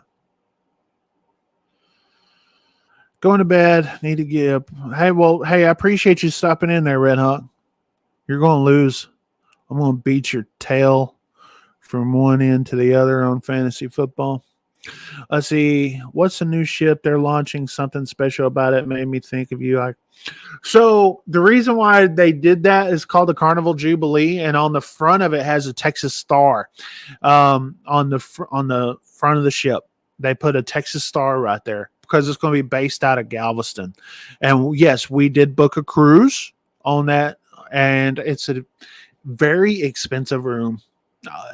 A: Going to bed. Need to get up. Hey, I appreciate you stopping in there, Red Hawk. You're going to lose. I'm going to beat your tail from one end to the other on fantasy football. Let's see. What's the new ship they're launching? Something special about it made me think of you. So the reason why they did that is called the Carnival Jubilee, and on the front of it has a Texas star. On the front of the ship, they put a Texas star right there because it's going to be based out of Galveston. And yes, we did book a cruise on that, and it's a very expensive room.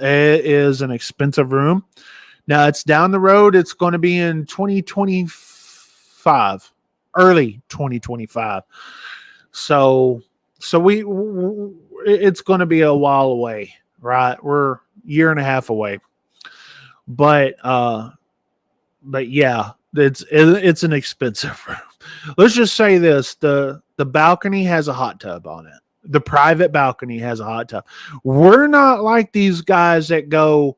A: It is an expensive room. Now it's down the road. It's going to be in 2025, early 2025. So it's going to be a while away, right? We're a year and a half away. But yeah, it's an expensive room. Let's just say this: the balcony has a hot tub on it. The private balcony has a hot tub. We're not like these guys that go,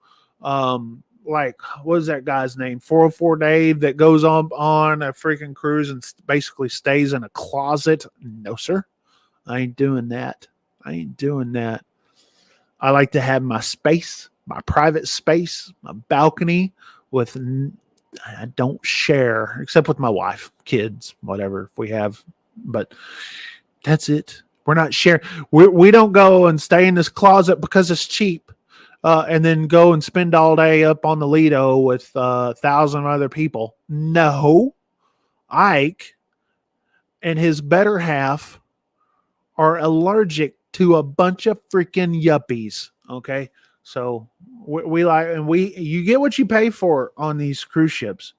A: like, what is that guy's name? 404 Dave that goes on a freaking cruise and basically stays in a closet. No, sir. I ain't doing that. I like to have my space, my private space, my balcony with, I don't share except with my wife, kids, whatever if we have, but that's it. We're not sharing. We don't go and stay in this closet because it's cheap. And then go and spend all day up on the Lido with 1,000 other people. No, Ike and his better half are allergic to a bunch of freaking yuppies. Okay, so you get what you pay for on these cruise ships.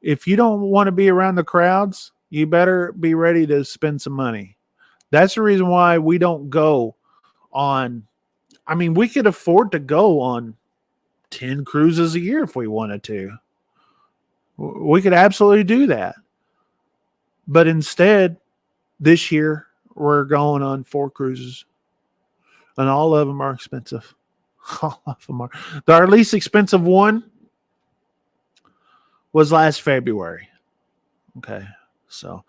A: If you don't want to be around the crowds, you better be ready to spend some money. That's the reason why we don't go on. I mean, we could afford to go on 10 cruises a year if we wanted to. We could absolutely do that. But instead, this year, we're going on 4 cruises. And all of them are expensive. All of them are. Our least expensive one was last February. Okay. So,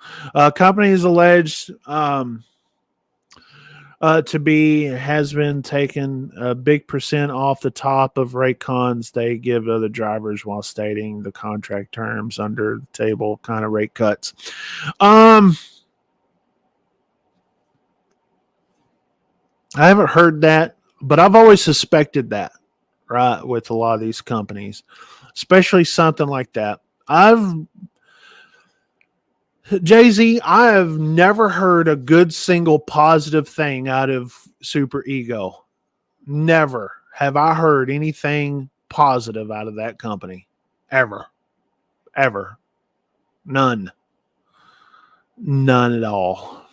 A: companies alleged has been taking a big percent off the top of rate cons they give other drivers while stating the contract terms under the table kind of rate cuts. I haven't heard that, but I've always suspected that, right, with a lot of these companies, especially something like that. Jay-Z, I have never heard a good single positive thing out of Super Ego. Never have I heard anything positive out of that company. Ever. None at all.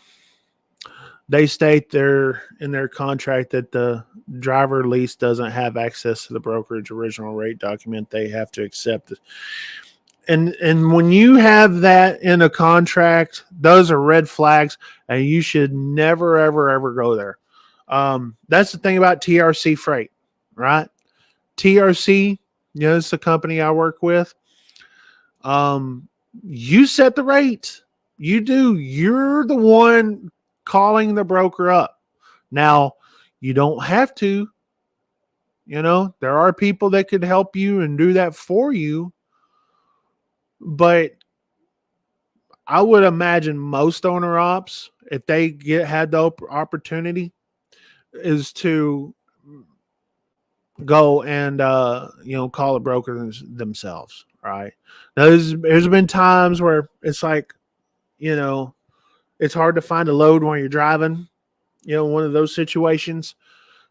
A: They state in their contract that the driver lease doesn't have access to the brokerage original rate document. They have to accept it. And when you have that in a contract, those are red flags, and you should never, ever go there. That's the thing about TRC Freight, right? TRC, it's the company I work with. You set the rate. You do. You're the one calling the broker up. Now, you don't have to. There are people that could help you and do that for you. But I would imagine most owner ops, if they had the opportunity, is to go and call a broker themselves, right? Now, there's been times where it's like, it's hard to find a load when you're driving, one of those situations.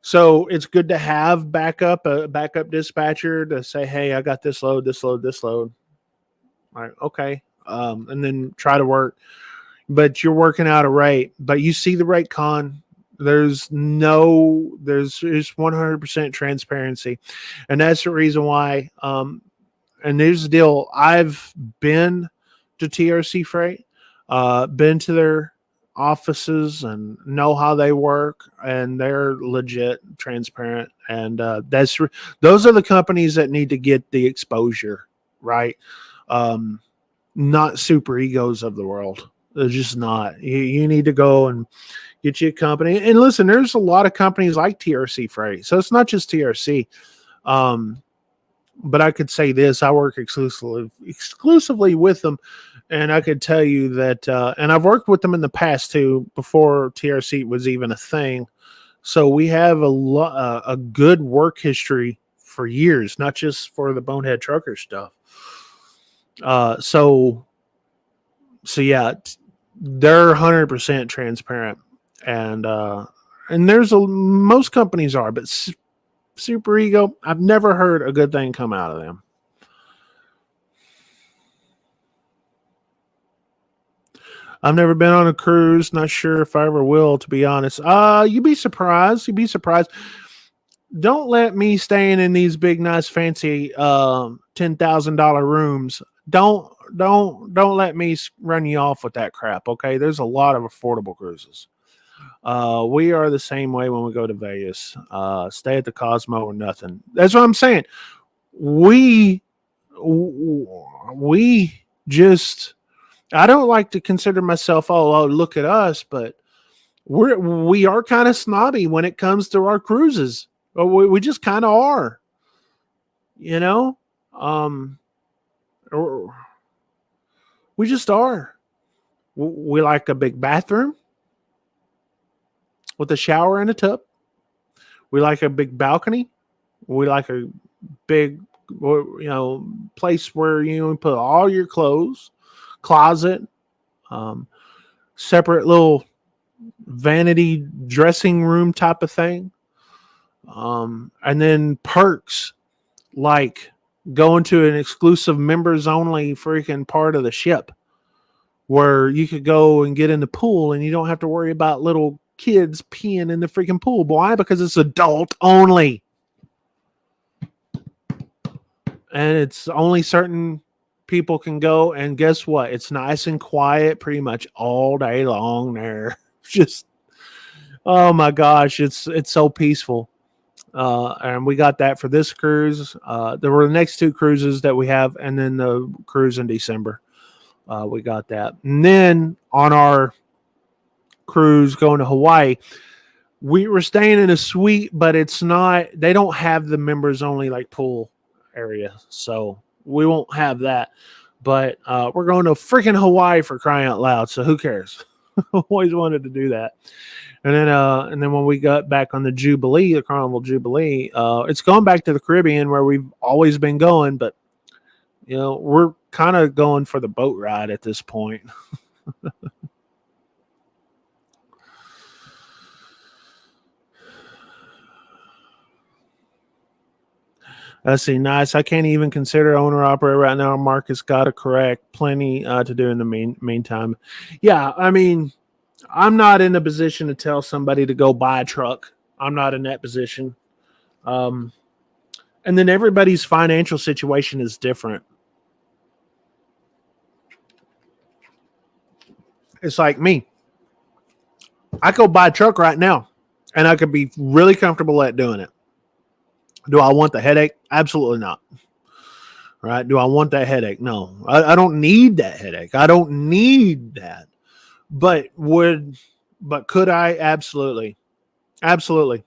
A: So it's good to have a backup dispatcher to say, hey, I got this load. Right, okay. And then try to work. But you're working out a rate. But you see the rate con. There's 100% transparency. And that's the reason why. And there's the deal. I've been to TRC Freight, been to their offices and know how they work, and they're legit, transparent. And those are the companies that need to get the exposure, right? not super egos of the world. They're just not. You need to go and get you a company. And listen, there's a lot of companies like TRC Freight. So it's not just TRC. Um, but I could say this: I work exclusively with them, and I could tell you that. And I've worked with them in the past too, before TRC was even a thing. So we have a good work history for years, not just for the Bonehead Trucker stuff. So yeah, they're 100% transparent, and there's most companies are, but Super Ego, I've never heard a good thing come out of them. I've never been on a cruise. Not sure if I ever will, to be honest. You'd be surprised. You'd be surprised. Don't let me staying in these big, nice, fancy $10,000 rooms. Don't let me run you off with that crap. Okay, there's a lot of affordable cruises. We are the same way when we go to Vegas. Stay at the Cosmo or nothing. That's what I'm saying. We just. I don't like to consider myself. Oh, look at us, but we are kind of snobby when it comes to our cruises. We just kind of are. You know, um, we just are. We like a big bathroom with a shower and a tub. We like a big balcony. We like a big, place where you put all your clothes, closet, separate little vanity dressing room type of thing. And then perks like going to an exclusive members only freaking part of the ship where you could go and get in the pool and you don't have to worry about little kids peeing in the freaking pool. Why? Because it's adult only. And it's only certain people can go. And guess what? It's nice and quiet pretty much all day long there. Just, oh my gosh, it's so peaceful. And we got that for this cruise. There were the next two cruises that we have, and then the cruise in December. We got that. And then on our cruise going to Hawaii, we were staying in a suite, but it's not, they don't have the members only like pool area. So we won't have that. But we're going to freaking Hawaii for crying out loud. So who cares? Always wanted to do that. And then when we got back on the Jubilee, the Carnival Jubilee, it's going back to the Caribbean where we've always been going, but we're kind of going for the boat ride at this point. Let's see, nice. I can't even consider owner operator right now. Marcus got it correct. Plenty to do in the meantime. Yeah, I mean, I'm not in a position to tell somebody to go buy a truck. I'm not in that position. And then everybody's financial situation is different. It's like me. I could buy a truck right now, and I could be really comfortable at doing it. Do I want the headache? Absolutely not. Right? Do I want that headache? No. I don't need that headache. I don't need that. But could I? Absolutely. Absolutely.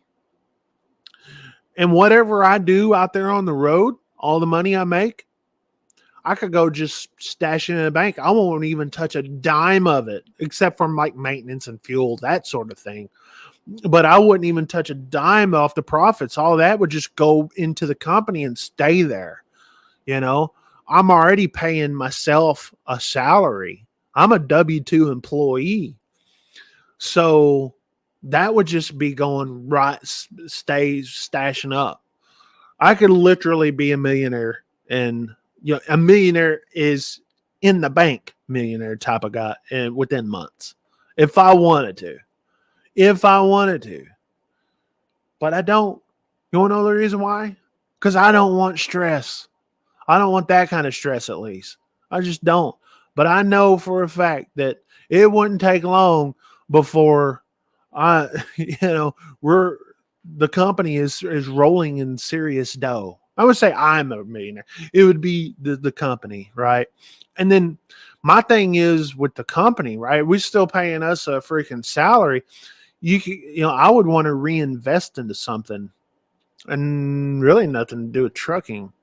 A: And whatever I do out there on the road, all the money I make, I could go just stash it in a bank. I won't even touch a dime of it, except from like maintenance and fuel, that sort of thing. But I wouldn't even touch a dime off the profits. All that would just go into the company and stay there. I'm already paying myself a salary. I'm a W-2 employee. So that would just be going right, stashing up. I could literally be a millionaire, and a millionaire is in the bank millionaire type of guy, and within months, if I wanted to. But I don't. You want to know the reason why? Because I don't want stress. I don't want that kind of stress, at least. I just don't. But I know for a fact that it wouldn't take long before the company is rolling in serious dough. I would say I'm a millionaire. It would be the company, right? And then my thing is with the company, right? We're still paying us a freaking salary. I would want to reinvest into something, and really nothing to do with trucking.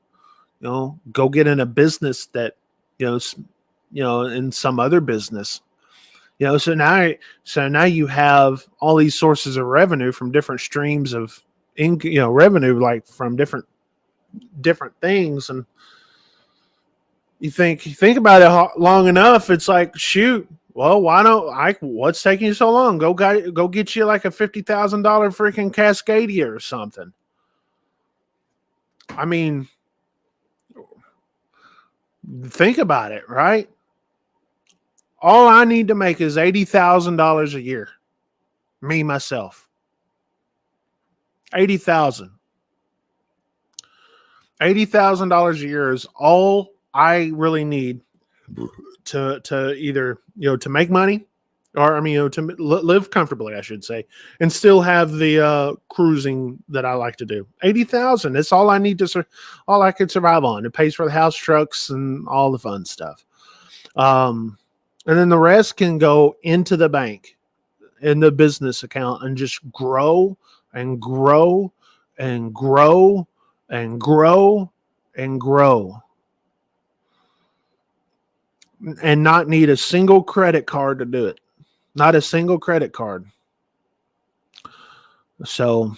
A: Go get in a business that, in some other business. So now you have all these sources of revenue from different streams of revenue, like from different things. And you think about it long enough, it's like, shoot, well, why don't what's taking you so long? Go get you like a $50,000 freaking Cascadia or something. I mean, think about it, right? All I need to make is $80,000 a year. Me, myself. 80,000. $80,000 a year is all I really need to either, to make money, or to live comfortably, I should say, and still have the cruising that I like to do. 80,000. That's all I need all I can survive on. It pays for the house, trucks, and all the fun stuff. And then the rest can go into the bank, in the business account, and just grow and grow and grow and grow and grow, and not need a single credit card to do it. Not a single credit card. So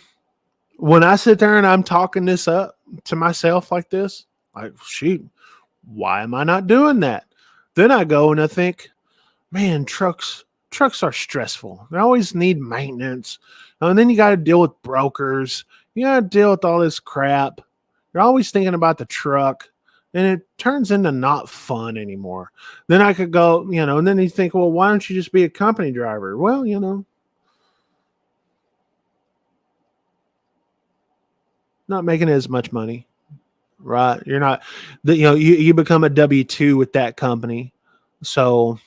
A: when I sit there and I'm talking this up to myself like this, like, shoot, why am I not doing that? Then I go and I think, man, trucks are stressful. They always need maintenance. And then you got to deal with brokers. You got to deal with all this crap. You're always thinking about the truck. And it turns into not fun anymore. Then I could go, and then you think, well, why don't you just be a company driver? Well, not making as much money, right? You're not, you become a W-2 with that company. So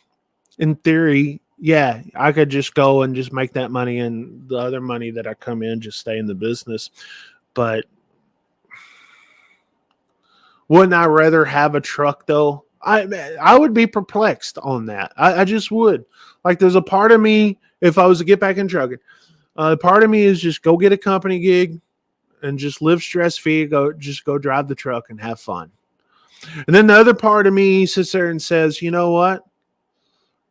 A: in theory, yeah, I could just go and just make that money, and the other money that I come in just stay in the business. But wouldn't I rather have a truck though? I would be perplexed on that. I just would. Like, there's a part of me, if I was to get back in trucking, part of me is just go get a company gig and just live stress free. Go drive the truck and have fun. And then the other part of me sits there and says, you know what?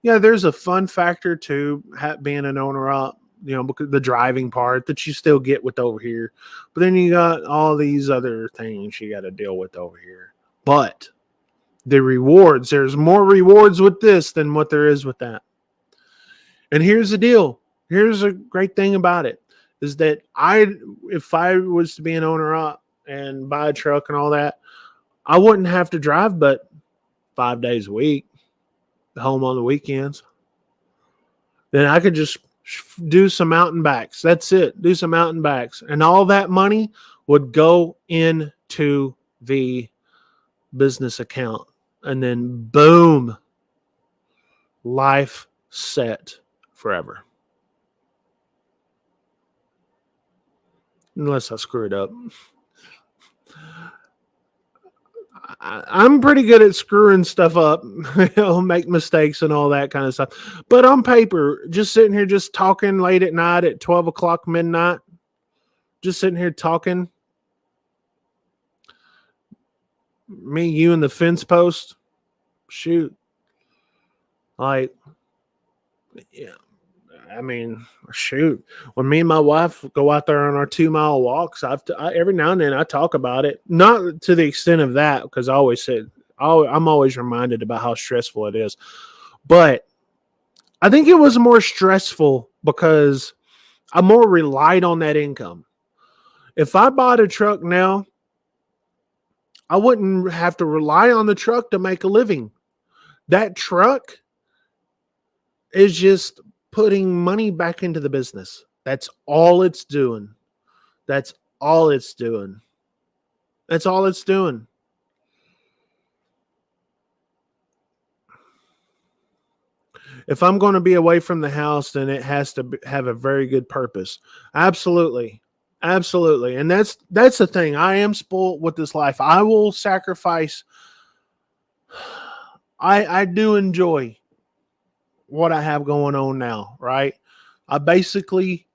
A: Yeah, there's a fun factor to being an owner up, because the driving part that you still get with over here. But then you got all these other things you got to deal with over here. But the rewards, there's more rewards with this than what there is with that. And here's the deal. Here's a great thing about it, is that if I was to be an owner up and buy a truck and all that, I wouldn't have to drive but 5 days a week, home on the weekends. Then I could just do some mountain bikes. That's it. Do some mountain bikes. And all that money would go into the business account. And then boom, life set forever. Unless I screw it up. I'm pretty good at screwing stuff up, make mistakes and all that kind of stuff. But on paper, just sitting here, just talking late at night at 12 o'clock midnight, just sitting here talking, me, you, and the fence post, shoot. Like, yeah. I mean, shoot. When me and my wife go out there on our 2-mile walks, every now and then I talk about it. Not to the extent of that, because I'm always reminded about how stressful it is. But I think it was more stressful because I more relied on that income. If I bought a truck now, I wouldn't have to rely on the truck to make a living. That truck is just putting money back into the business. That's all it's doing. That's all it's doing. That's all it's doing. If I'm going to be away from the house, then it has to have a very good purpose. Absolutely. Absolutely. And that's the thing. I am spoiled with this life. I will sacrifice I do enjoy what I have going on now, right? I basically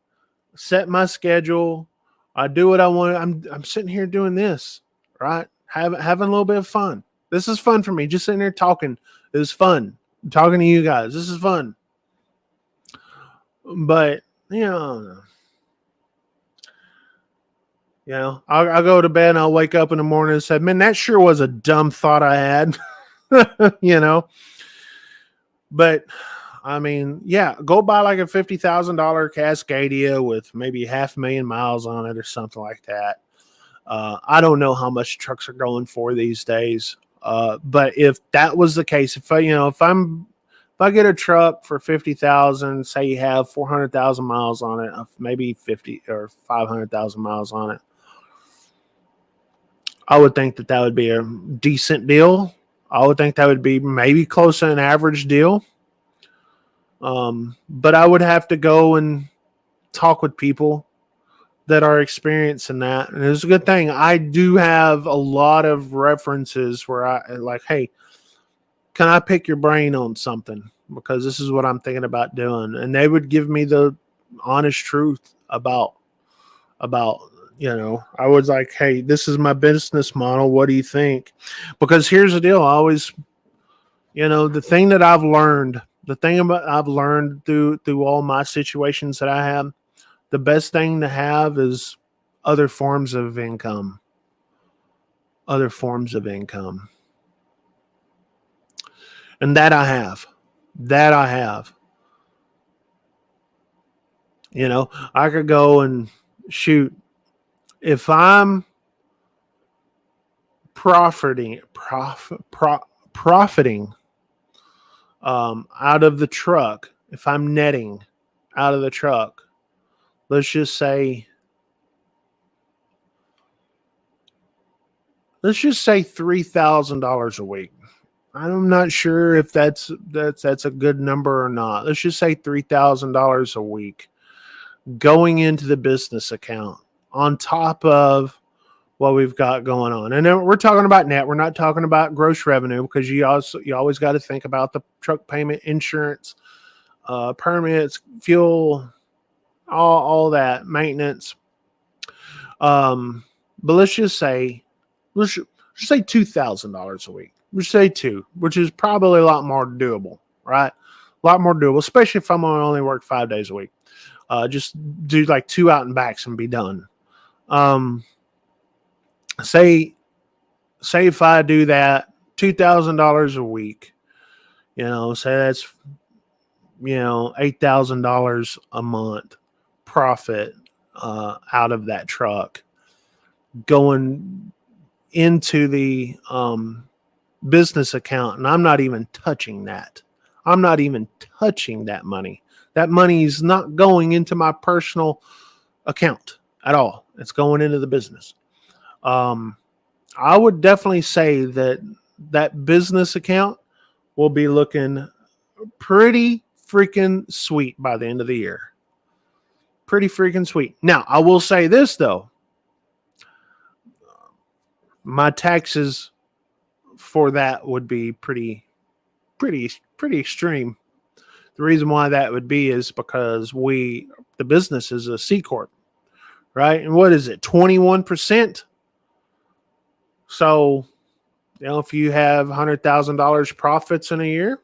A: set my schedule. I do what I want. I'm sitting here doing this, right? Having a little bit of fun. This is fun for me. Just sitting there talking is fun. Talking to you guys. This is fun. But I'll go to bed and I'll wake up in the morning and say, man, that sure was a dumb thought I had. But I mean, yeah, go buy like a $50,000 Cascadia with maybe 500,000 miles on it or something like that. I don't know how much trucks are going for these days. But if that was the case, if I get a truck for 50,000, say you have 400,000 miles on it, maybe 50 or 500,000 miles on it, I would think that would be a decent deal. I would think that would be maybe close to an average deal. But I would have to go and talk with people that are experiencing that. And it's a good thing. I do have a lot of references where I like, hey, can I pick your brain on something? Because this is what I'm thinking about doing. And they would give me the honest truth about, I was like, hey, this is my business model. What do you think? Because here's the deal. I always, the thing that I've learned, through all my situations that I have, the best thing to have is other forms of income. Other forms of income. And that I have. I could go and shoot. If I'm profiting out of the truck, if I'm netting out of the truck, let's just say $3,000 a week. I'm not sure if that's a good number or not. Let's just say $3,000 a week going into the business account on top of what we've got going on. And then we're talking about net. We're not talking about gross revenue, because you always got to think about the truck payment, insurance, permits, fuel, all that, maintenance. But let's just say $2,000 a week. Let's say two, which is probably a lot more doable, right? A lot more doable, especially if I'm going to only work 5 days a week. Just do like 2 out and backs and be done. Say if I do that, $2,000 a week, say that's, $8,000 a month profit out of that truck going into the business account. And I'm not even touching that. I'm not even touching that money. That money is not going into my personal account at all. It's going into the business. I would definitely say that business account will be looking pretty freaking sweet by the end of the year. Pretty freaking sweet. Now, I will say this though. My taxes for that would be pretty extreme. The reason why that would be is because the business is a C corp, right? And what is it? 21%. So, if you have $100,000 profits in a year,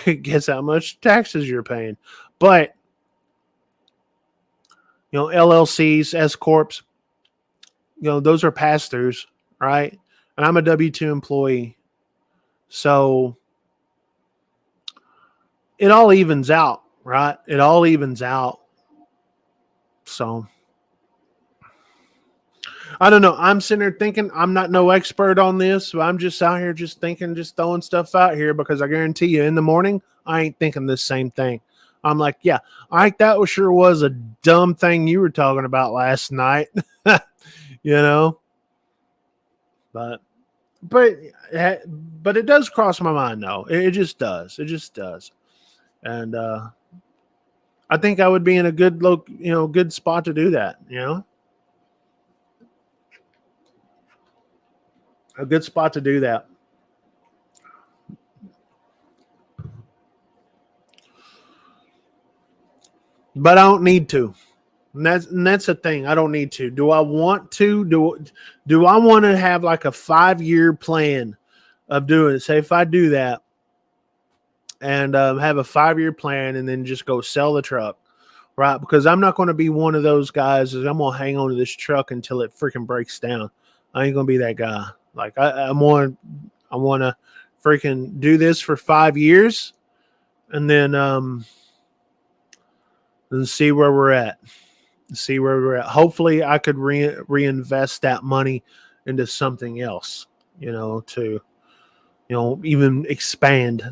A: guess how much taxes you're paying. But, LLCs, S corps, those are pass-throughs, right? And I'm a W-2 employee. So it all evens out, right? It all evens out. So I don't know. I'm sitting there thinking, I'm not no expert on this, but I'm just out here just thinking, just throwing stuff out here, because I guarantee you in the morning, I ain't thinking the same thing. I'm like, yeah, that sure was a dumb thing you were talking about last night, but it does cross my mind though. It just does. It just does. And, I think I would be in a good spot to do that, a good spot to do that. but I don't need to. And that's the thing. I don't need to. Do I want to? Do I want to have like a 5-year plan of doing it? Say if I do that and have a 5-year plan and then just go sell the truck, right? Because I'm not going to be one of those guys that I'm going to hang on to this truck until it freaking breaks down. I ain't going to be that guy. Like I want to freaking do this for 5 years and then see where we're at. See where we're at. Hopefully I could reinvest that money into something else, to, even expand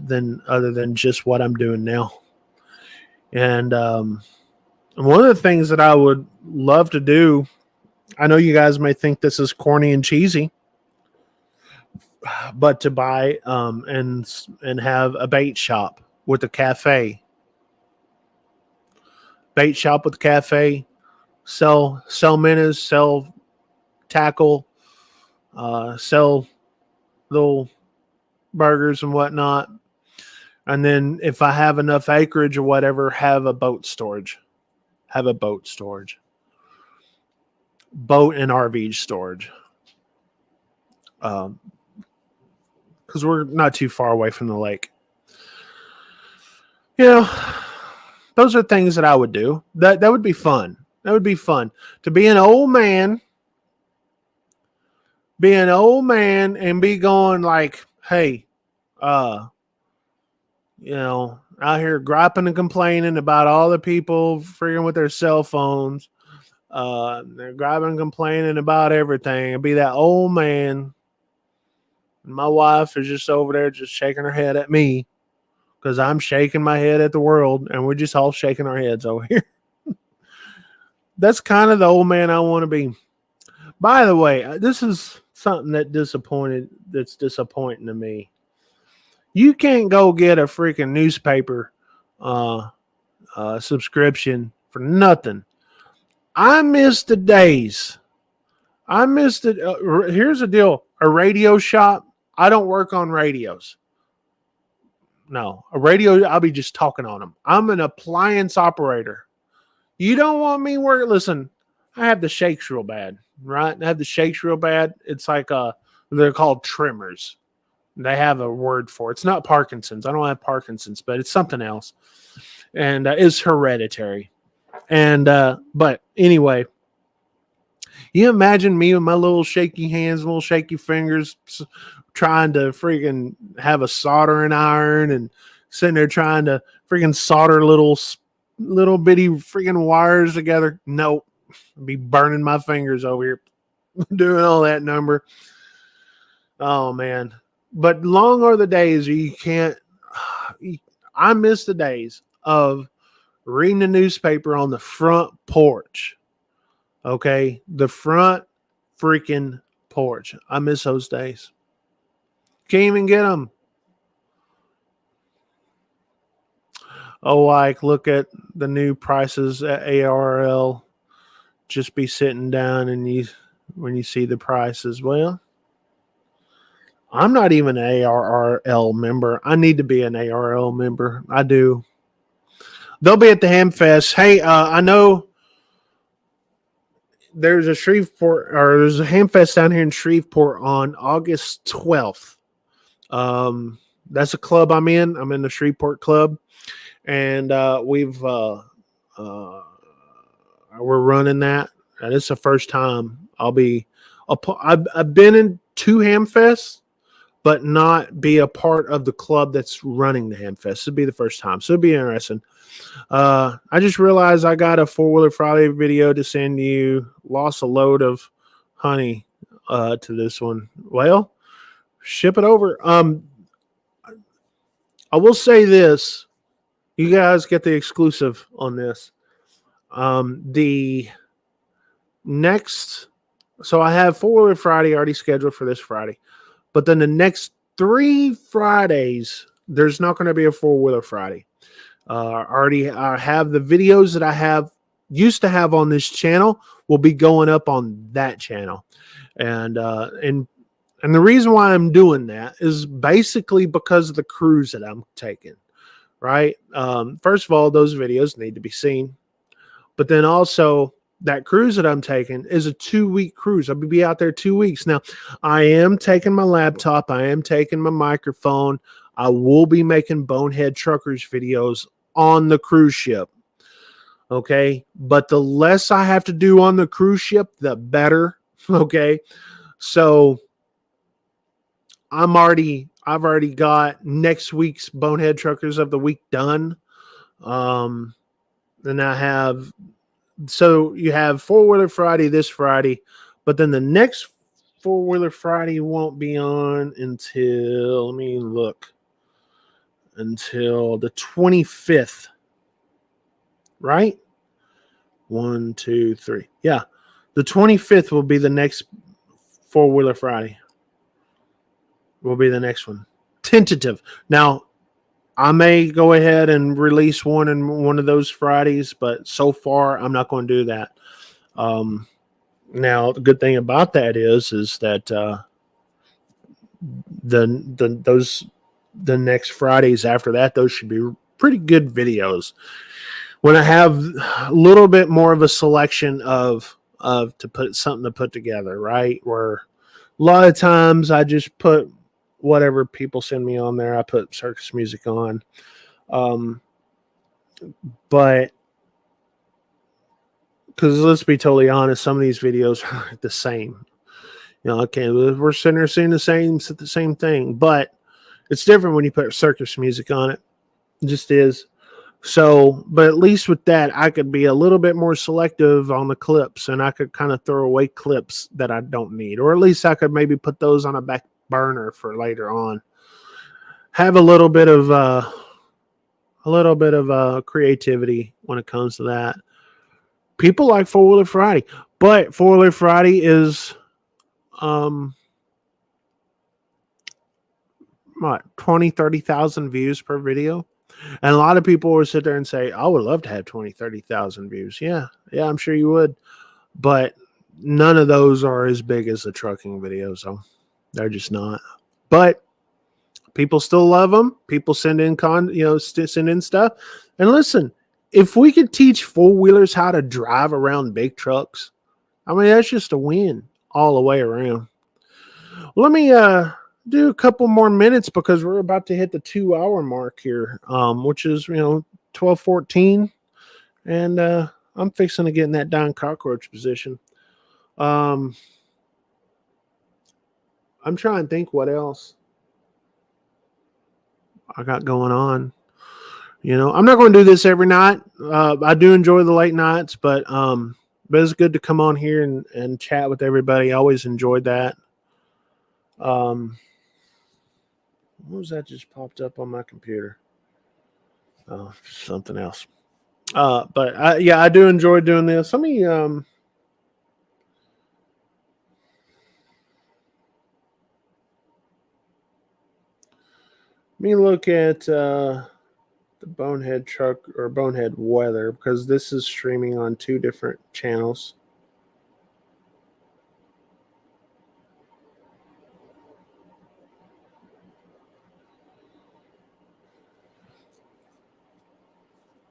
A: other than just what I'm doing now. And one of the things that I would love to do, I know you guys may think this is corny and cheesy, but to buy and have a bait shop with a cafe. Bait shop with a cafe. Sell minnows, sell tackle, sell little burgers and whatnot. And then if I have enough acreage or whatever, have a boat storage. Boat and RV storage. Because we're not too far away from the lake. Those are things that I would do. That would be fun. That would be fun to be an old man, and be going like, hey, out here griping and complaining about all the people freaking with their cell phones. They're griping and complaining about everything. And be that old man. And my wife is just over there just shaking her head at me because I'm shaking my head at the world, and we're just all shaking our heads over here. That's kind of the old man I want to be. By the way, this is something that's disappointing to me. You can't go get a freaking newspaper subscription for nothing. I miss the days. Here's the deal. A radio shop, I don't work on radios. No, a radio, I'll be just talking on them. I'm an appliance operator. You don't want me working. Listen, I have the shakes real bad, right? I have the shakes real bad. It's like they're called tremors. They have a word for it. It's not Parkinson's. I don't have Parkinson's, but it's something else. And it's hereditary. And but anyway, you imagine me with my little shaky hands, little shaky fingers, trying to freaking have a soldering iron and sitting there trying to freaking solder little bitty freaking wires together. Nope. I'd be burning my fingers over here doing all that number. Oh, man. But long are the days you can't. I miss the days of reading the newspaper on the front porch. Okay? The front freaking porch. I miss those days. Can't even get them. Oh, like, look at the new prices at ARL. Just be sitting down and when you see the prices. Well, I'm not even an ARRL member. I need to be an ARL member. I do. They'll be at the Hamfest. Hey, I know there's a Hamfest down here in Shreveport on August 12th. That's a club I'm in. I'm in the Shreveport Club. And we're running that, and it's the first time I've been in 2 Hamfests, but not be a part of the club that's running the Hamfest. It'll be the first time, so it'll be interesting. I just realized I got a 4-Wheeler Friday video to send you. Lost a load of honey to this one. Well, ship it over. I will say this. You guys get the exclusive on this. The next, so I have 4-Wheeler Friday already scheduled for this Friday, but then the next 3 Fridays, there's not going to be a 4-Wheeler Friday. I have the videos that I used to have on this channel will be going up on that channel. And the reason why I'm doing that is basically because of the cruise that I'm taking. Right. First of all, those videos need to be seen. But then also that cruise that I'm taking is a 2-week cruise. I'll be out there 2 weeks. Now, I am taking my laptop. I am taking my microphone. I will be making Bonehead Truckers videos on the cruise ship. Okay. But the less I have to do on the cruise ship, the better. Okay. So I've already got next week's Bonehead Truckers of the Week done. And I have, so you have Four Wheeler Friday this Friday, but then the next Four Wheeler Friday won't be on until, let me look, until the 25th, right? 1, 2, 3. Yeah. The 25th will be the next Four Wheeler Friday. Will be the next one. Tentative. Now, I may go ahead and release one in one of those Fridays, but so far I'm not going to do that. Now, the good thing about that is that the next Fridays after that, those should be pretty good videos. When I have a little bit more of a selection of to put something to put together, right? Where a lot of times I just put whatever people send me on there. I put circus music on. But because let's be totally honest, some of these videos are the same. You know, okay, we're sitting there seeing the same thing, but it's different when you put circus music on it. It just is. So, but at least with that, I could be a little bit more selective on the clips, and I could kind of throw away clips that I don't need, or at least I could maybe put those on a back burner for later on. Have a little bit of creativity when it comes to that. People like Four Wheeler Friday, but Four Wheeler Friday is what, 20,000-30,000 views per video. And a lot of people will sit there and say, I would love to have 20,000-30,000 views. Yeah, I'm sure you would. But none of those are as big as the trucking videos. So they're just not. But people still love them. People send in send in stuff. And listen, if we could teach four-wheelers how to drive around big trucks, I mean, that's just a win all the way around. Let me do a couple more minutes because we're about to hit the 2-hour mark here, which is 12:14, and I'm fixing to get in that down cockroach position. I'm trying to think what else I got going on. I'm not going to do this every night. I do enjoy the late nights, but it's good to come on here and chat with everybody. I always enjoyed that. What was that just popped up on my computer? Oh, something else. But I do enjoy doing this. Let me look at the Bonehead Truck or Bonehead Weather, because this is streaming on 2 different channels.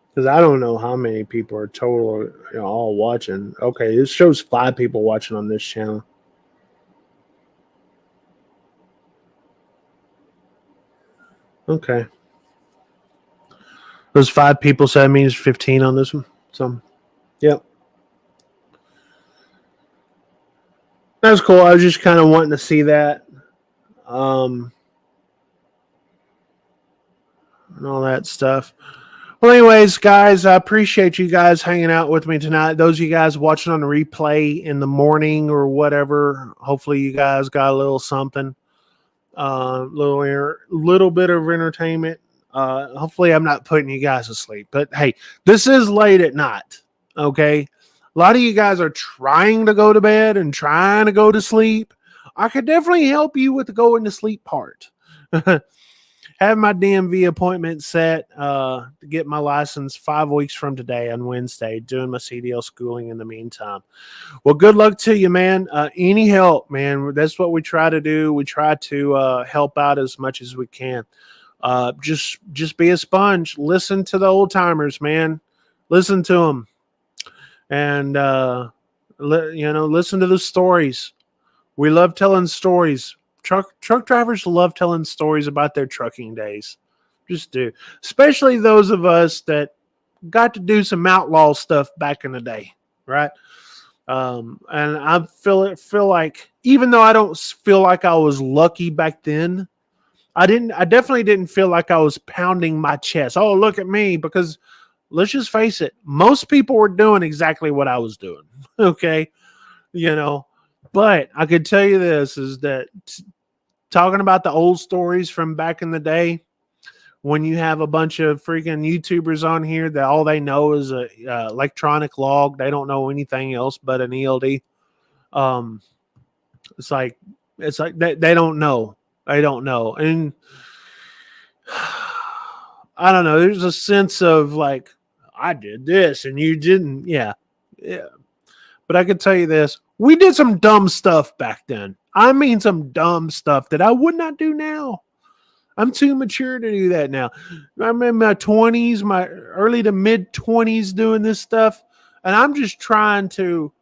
A: Because I don't know how many people are total, all watching. Okay, this shows 5 people watching on this channel. Okay. Those 5 people, so that means 15 on this one. So, yep. That's cool. I was just kind of wanting to see that. And all that stuff. Well, anyways, guys, I appreciate you guys hanging out with me tonight. Those of you guys watching on the replay in the morning or whatever, hopefully you guys got a little something, little bit of entertainment. Hopefully I'm not putting you guys to sleep. But hey, this is late at night, okay? A lot of you guys are trying to go to bed and trying to go to sleep. I could definitely help you with the going to sleep part. Have my DMV appointment set to get my license 5 weeks from today on Wednesday, doing my CDL schooling in the meantime. Well, good luck to you, man. Any help, man. That's what we try to do. We try to help out as much as we can. Just be a sponge. Listen to the old timers, man. Listen to them. and listen to the stories. We love telling stories. Truck drivers love telling stories about their trucking days. Just do. Especially those of us that got to do some outlaw stuff back in the day, right? And I feel like even though I don't feel like I was lucky back then, I definitely didn't feel like I was pounding my chest. Oh, look at me, because let's just face it, most people were doing exactly what I was doing. Okay. You know, but I could tell you this is that talking about the old stories from back in the day, when you have a bunch of freaking YouTubers on here that all they know is a electronic log, they don't know anything else but an ELD. Um, it's like they don't know. They don't know. And I don't know. There's a sense of like, I did this and you didn't. Yeah. Yeah. But I can tell you this. We did some dumb stuff back then. I mean, some dumb stuff that I would not do now. I'm too mature to do that now. I'm in my 20s, my early to mid 20s doing this stuff. And I'm just trying to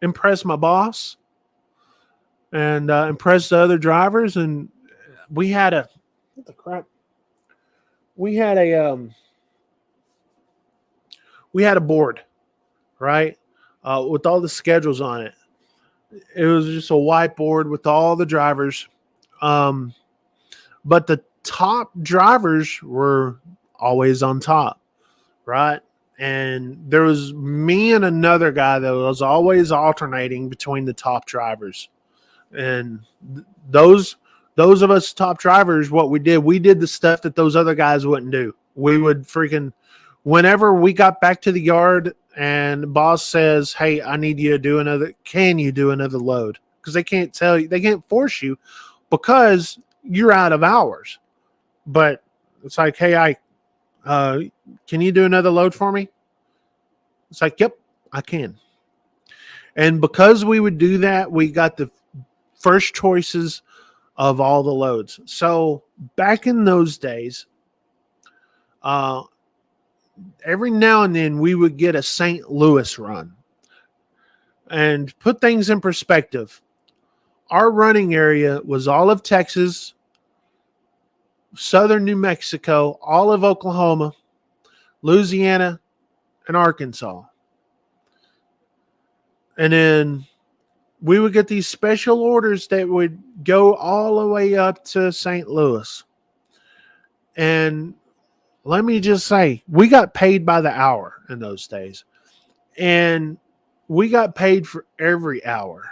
A: impress my boss and impress the other drivers. And we had a what the crap? We had a board, right? With all the schedules on it. It was just a whiteboard with all the drivers. Um, but the top drivers were always on top, right? And there was me and another guy that was always alternating between the top drivers. And those of us top drivers, what we did the stuff that those other guys wouldn't do. We would freaking, whenever we got back to the yard and boss says, "Hey, I need you to do another. Can you do another load?" Because they can't tell you, they can't force you because you're out of hours. But it's like, "Hey, can you do another load for me?" It's like, "Yep, I can." And because we would do that, we got the first choices of all the loads. So back in those days, uh, every now and then we would get a St. Louis run. And put things in perspective, our running area was all of Texas, southern New Mexico, all of Oklahoma, Louisiana, and Arkansas. And then we would get these special orders that would go all the way up to St. Louis. And let me just say, we got paid by the hour in those days. And we got paid for every hour.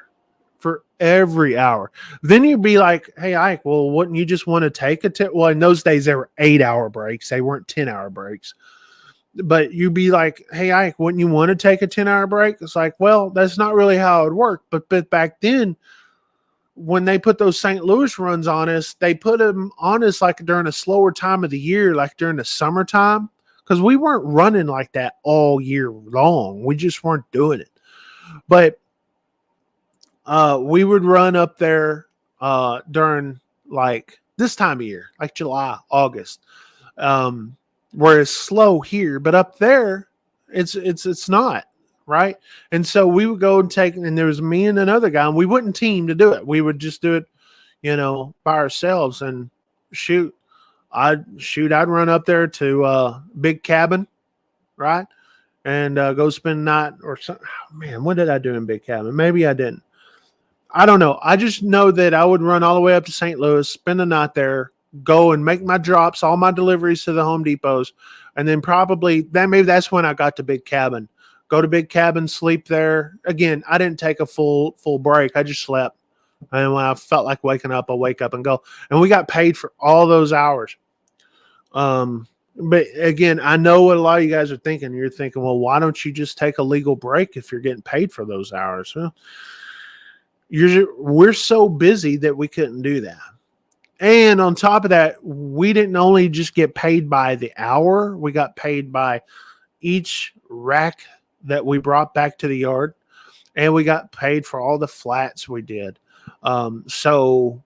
A: For every hour. Then you'd be like, "Hey, Ike, well, wouldn't you just want to take a well, in those days, they were 8-hour breaks. They weren't 10-hour breaks. But you'd be like, "Hey, Ike, wouldn't you want to take a 10-hour break?" It's like, well, that's not really how it would work. But back then, when they put those St. Louis runs on us, they put them on us like during a slower time of the year, like during the summertime, because we weren't running like that all year long. We just weren't doing it. But we would run up there during like this time of year, like July, August, where it's slow here, but up there, it's not right. And so we would go and take, and there was me and another guy, and we wouldn't team to do it. We would just do it, by ourselves. And shoot, I'd run up there to Big Cabin, right, and go spend the night or something. Man, what did I do in Big Cabin? Maybe I didn't. I don't know. I just know that I would run all the way up to St. Louis, spend the night there, go and make my drops, all my deliveries to the Home Depots, and then maybe that's when I got to Big Cabin. Go to Big Cabin, sleep there. Again, I didn't take a full break. I just slept. And when I felt like waking up, I'll wake up and go. And we got paid for all those hours. But again, I know what a lot of you guys are thinking. You're thinking, well, why don't you just take a legal break if you're getting paid for those hours? Well, we're so busy that we couldn't do that. And on top of that, we didn't only just get paid by the hour, we got paid by each rack that we brought back to the yard, and we got paid for all the flats we did. So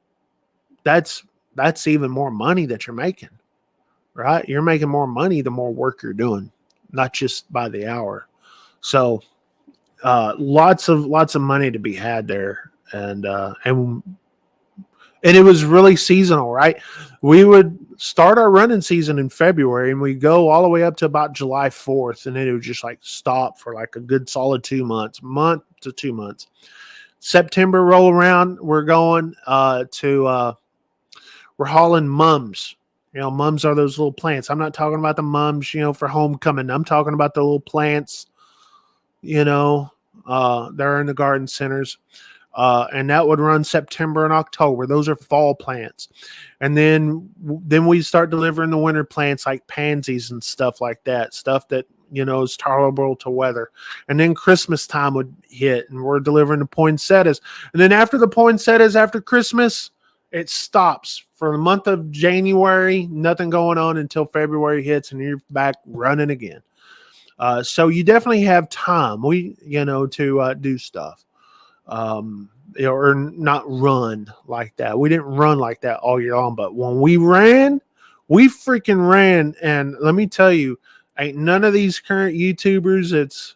A: that's even more money that you're making, right? You're making more money the more work you're doing, not just by the hour. So lots of money to be had there, and it was really seasonal, right? We would start our running season in February and we go all the way up to about July 4th. And then it would just like stop for like a good solid 2 months, month to 2 months. September roll around. We're going we're hauling mums. Mums are those little plants. I'm not talking about the mums, for homecoming. I'm talking about the little plants, they're in the garden centers. And that would run September and October. Those are fall plants. And then we start delivering the winter plants like pansies and stuff like that, stuff that, is tolerable to weather. And then Christmas time would hit and we're delivering the poinsettias. And then after the poinsettias, after Christmas, it stops for the month of January, nothing going on until February hits and you're back running again. So you definitely have time, to do stuff. Or not run like that. We didn't run like that all year long, but when we ran, we freaking ran. And let me tell you, ain't none of these current YouTubers that's,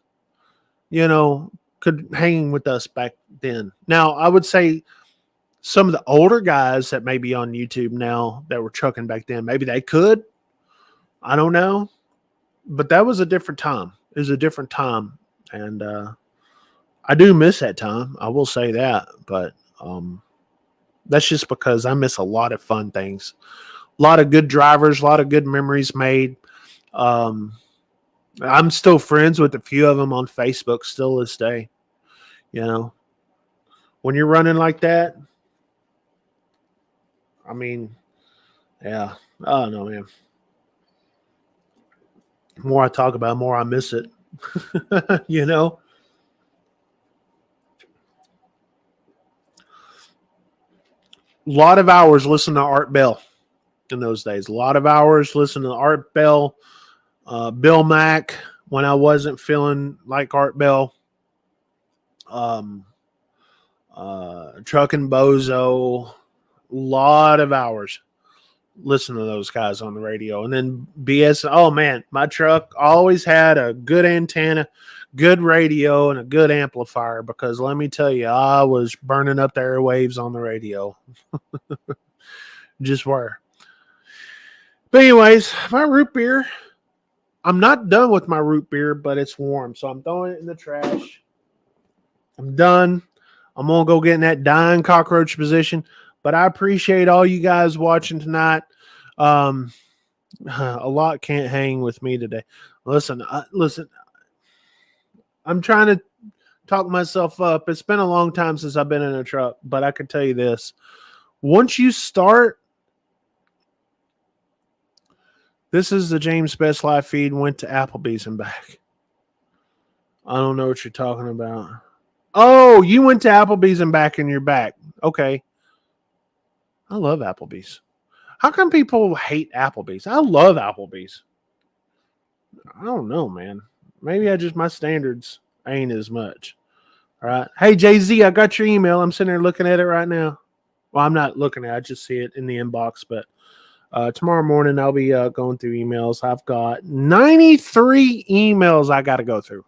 A: could hang with us back then. Now, I would say some of the older guys that may be on YouTube now that were trucking back then, maybe they could. I don't know. But that was a different time. It was a different time. And, I do miss that time. I will say that, but that's just because I miss a lot of fun things, a lot of good drivers, a lot of good memories made. I'm still friends with a few of them on Facebook still this day. When you're running like that, I mean, yeah, I don't know, man. The more I talk about it, the more I miss it, A lot of hours listening to Art Bell in those days. A lot of hours listening to Art Bell, Bill Mack when I wasn't feeling like Art Bell, Truckin' Bozo. A lot of hours listening to those guys on the radio. And then BS. Oh, man, my truck always had a good antenna, good radio, and a good amplifier because let me tell you, I was burning up the airwaves on the radio. Just were. But anyways, my root beer, I'm not done with my root beer, but it's warm. So I'm throwing it in the trash. I'm done. I'm going to go get in that dying cockroach position. But I appreciate all you guys watching tonight. A lot can't hang with me today. Listen, I'm trying to talk myself up. It's been a long time since I've been in a truck, but I can tell you this. Once you start, this is the James Best Life feed, went to Applebee's and back. I don't know what you're talking about. Oh, you went to Applebee's and back and you're back. Okay. I love Applebee's. How come people hate Applebee's? I love Applebee's. I don't know, man. Maybe my standards ain't as much. All right. Hey, Jay-Z, I got your email. I'm sitting there looking at it right now. Well, I'm not looking at it. I just see it in the inbox. But tomorrow morning, I'll be going through emails. I've got 93 emails I got to go through.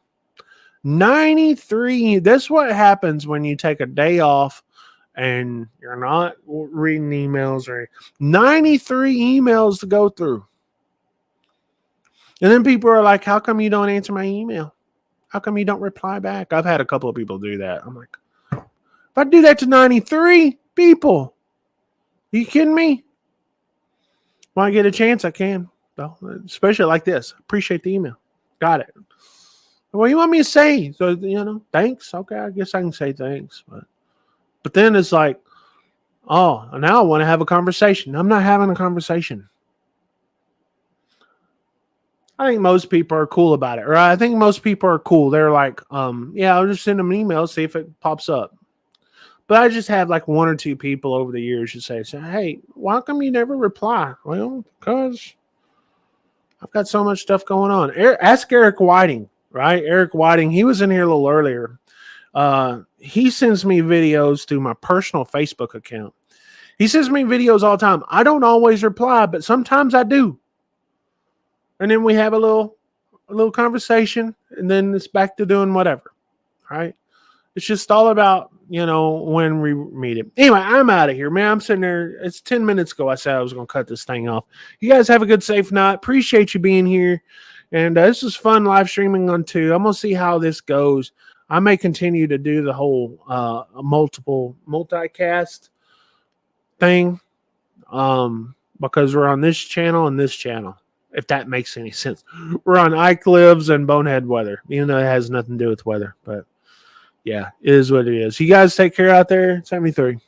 A: 93. That's what happens when you take a day off and you're not reading emails. Or 93 emails to go through. And then people are like, how come you don't answer my email? How come you don't reply back? I've had a couple of people do that. I'm like, if I do that to 93 people, are you kidding me? When I get a chance, I can. Well, especially like this. Appreciate the email. Got it. What do you want me to say? So, thanks. Okay, I guess I can say thanks. But then it's like, oh, now I want to have a conversation. I'm not having a conversation. I think most people are cool about it, right? I think most people are cool. They're like, yeah, I'll just send them an email, see if it pops up. But I just have like one or two people over the years who say, hey, why come you never reply? Well, because I've got so much stuff going on. Ask Eric Whiting, right? Eric Whiting, he was in here a little earlier. He sends me videos through my personal Facebook account. He sends me videos all the time. I don't always reply, but sometimes I do.
B: and then we have a little conversation, and then it's back to doing whatever. Right? It's just all about, when we meet him. Anyway, I'm out of here, man. I'm sitting there. It's 10 minutes ago. I said I was going to cut this thing off. You guys have a good, safe night. Appreciate you being here. And this is fun live streaming on too. I'm going to see how this goes. I may continue to do the whole multicast thing because we're on this channel and this channel, if that makes any sense. We're on Ike Lives and Bonehead Weather, even though it has nothing to do with weather. But yeah, it is what it is. You guys take care out there. 73.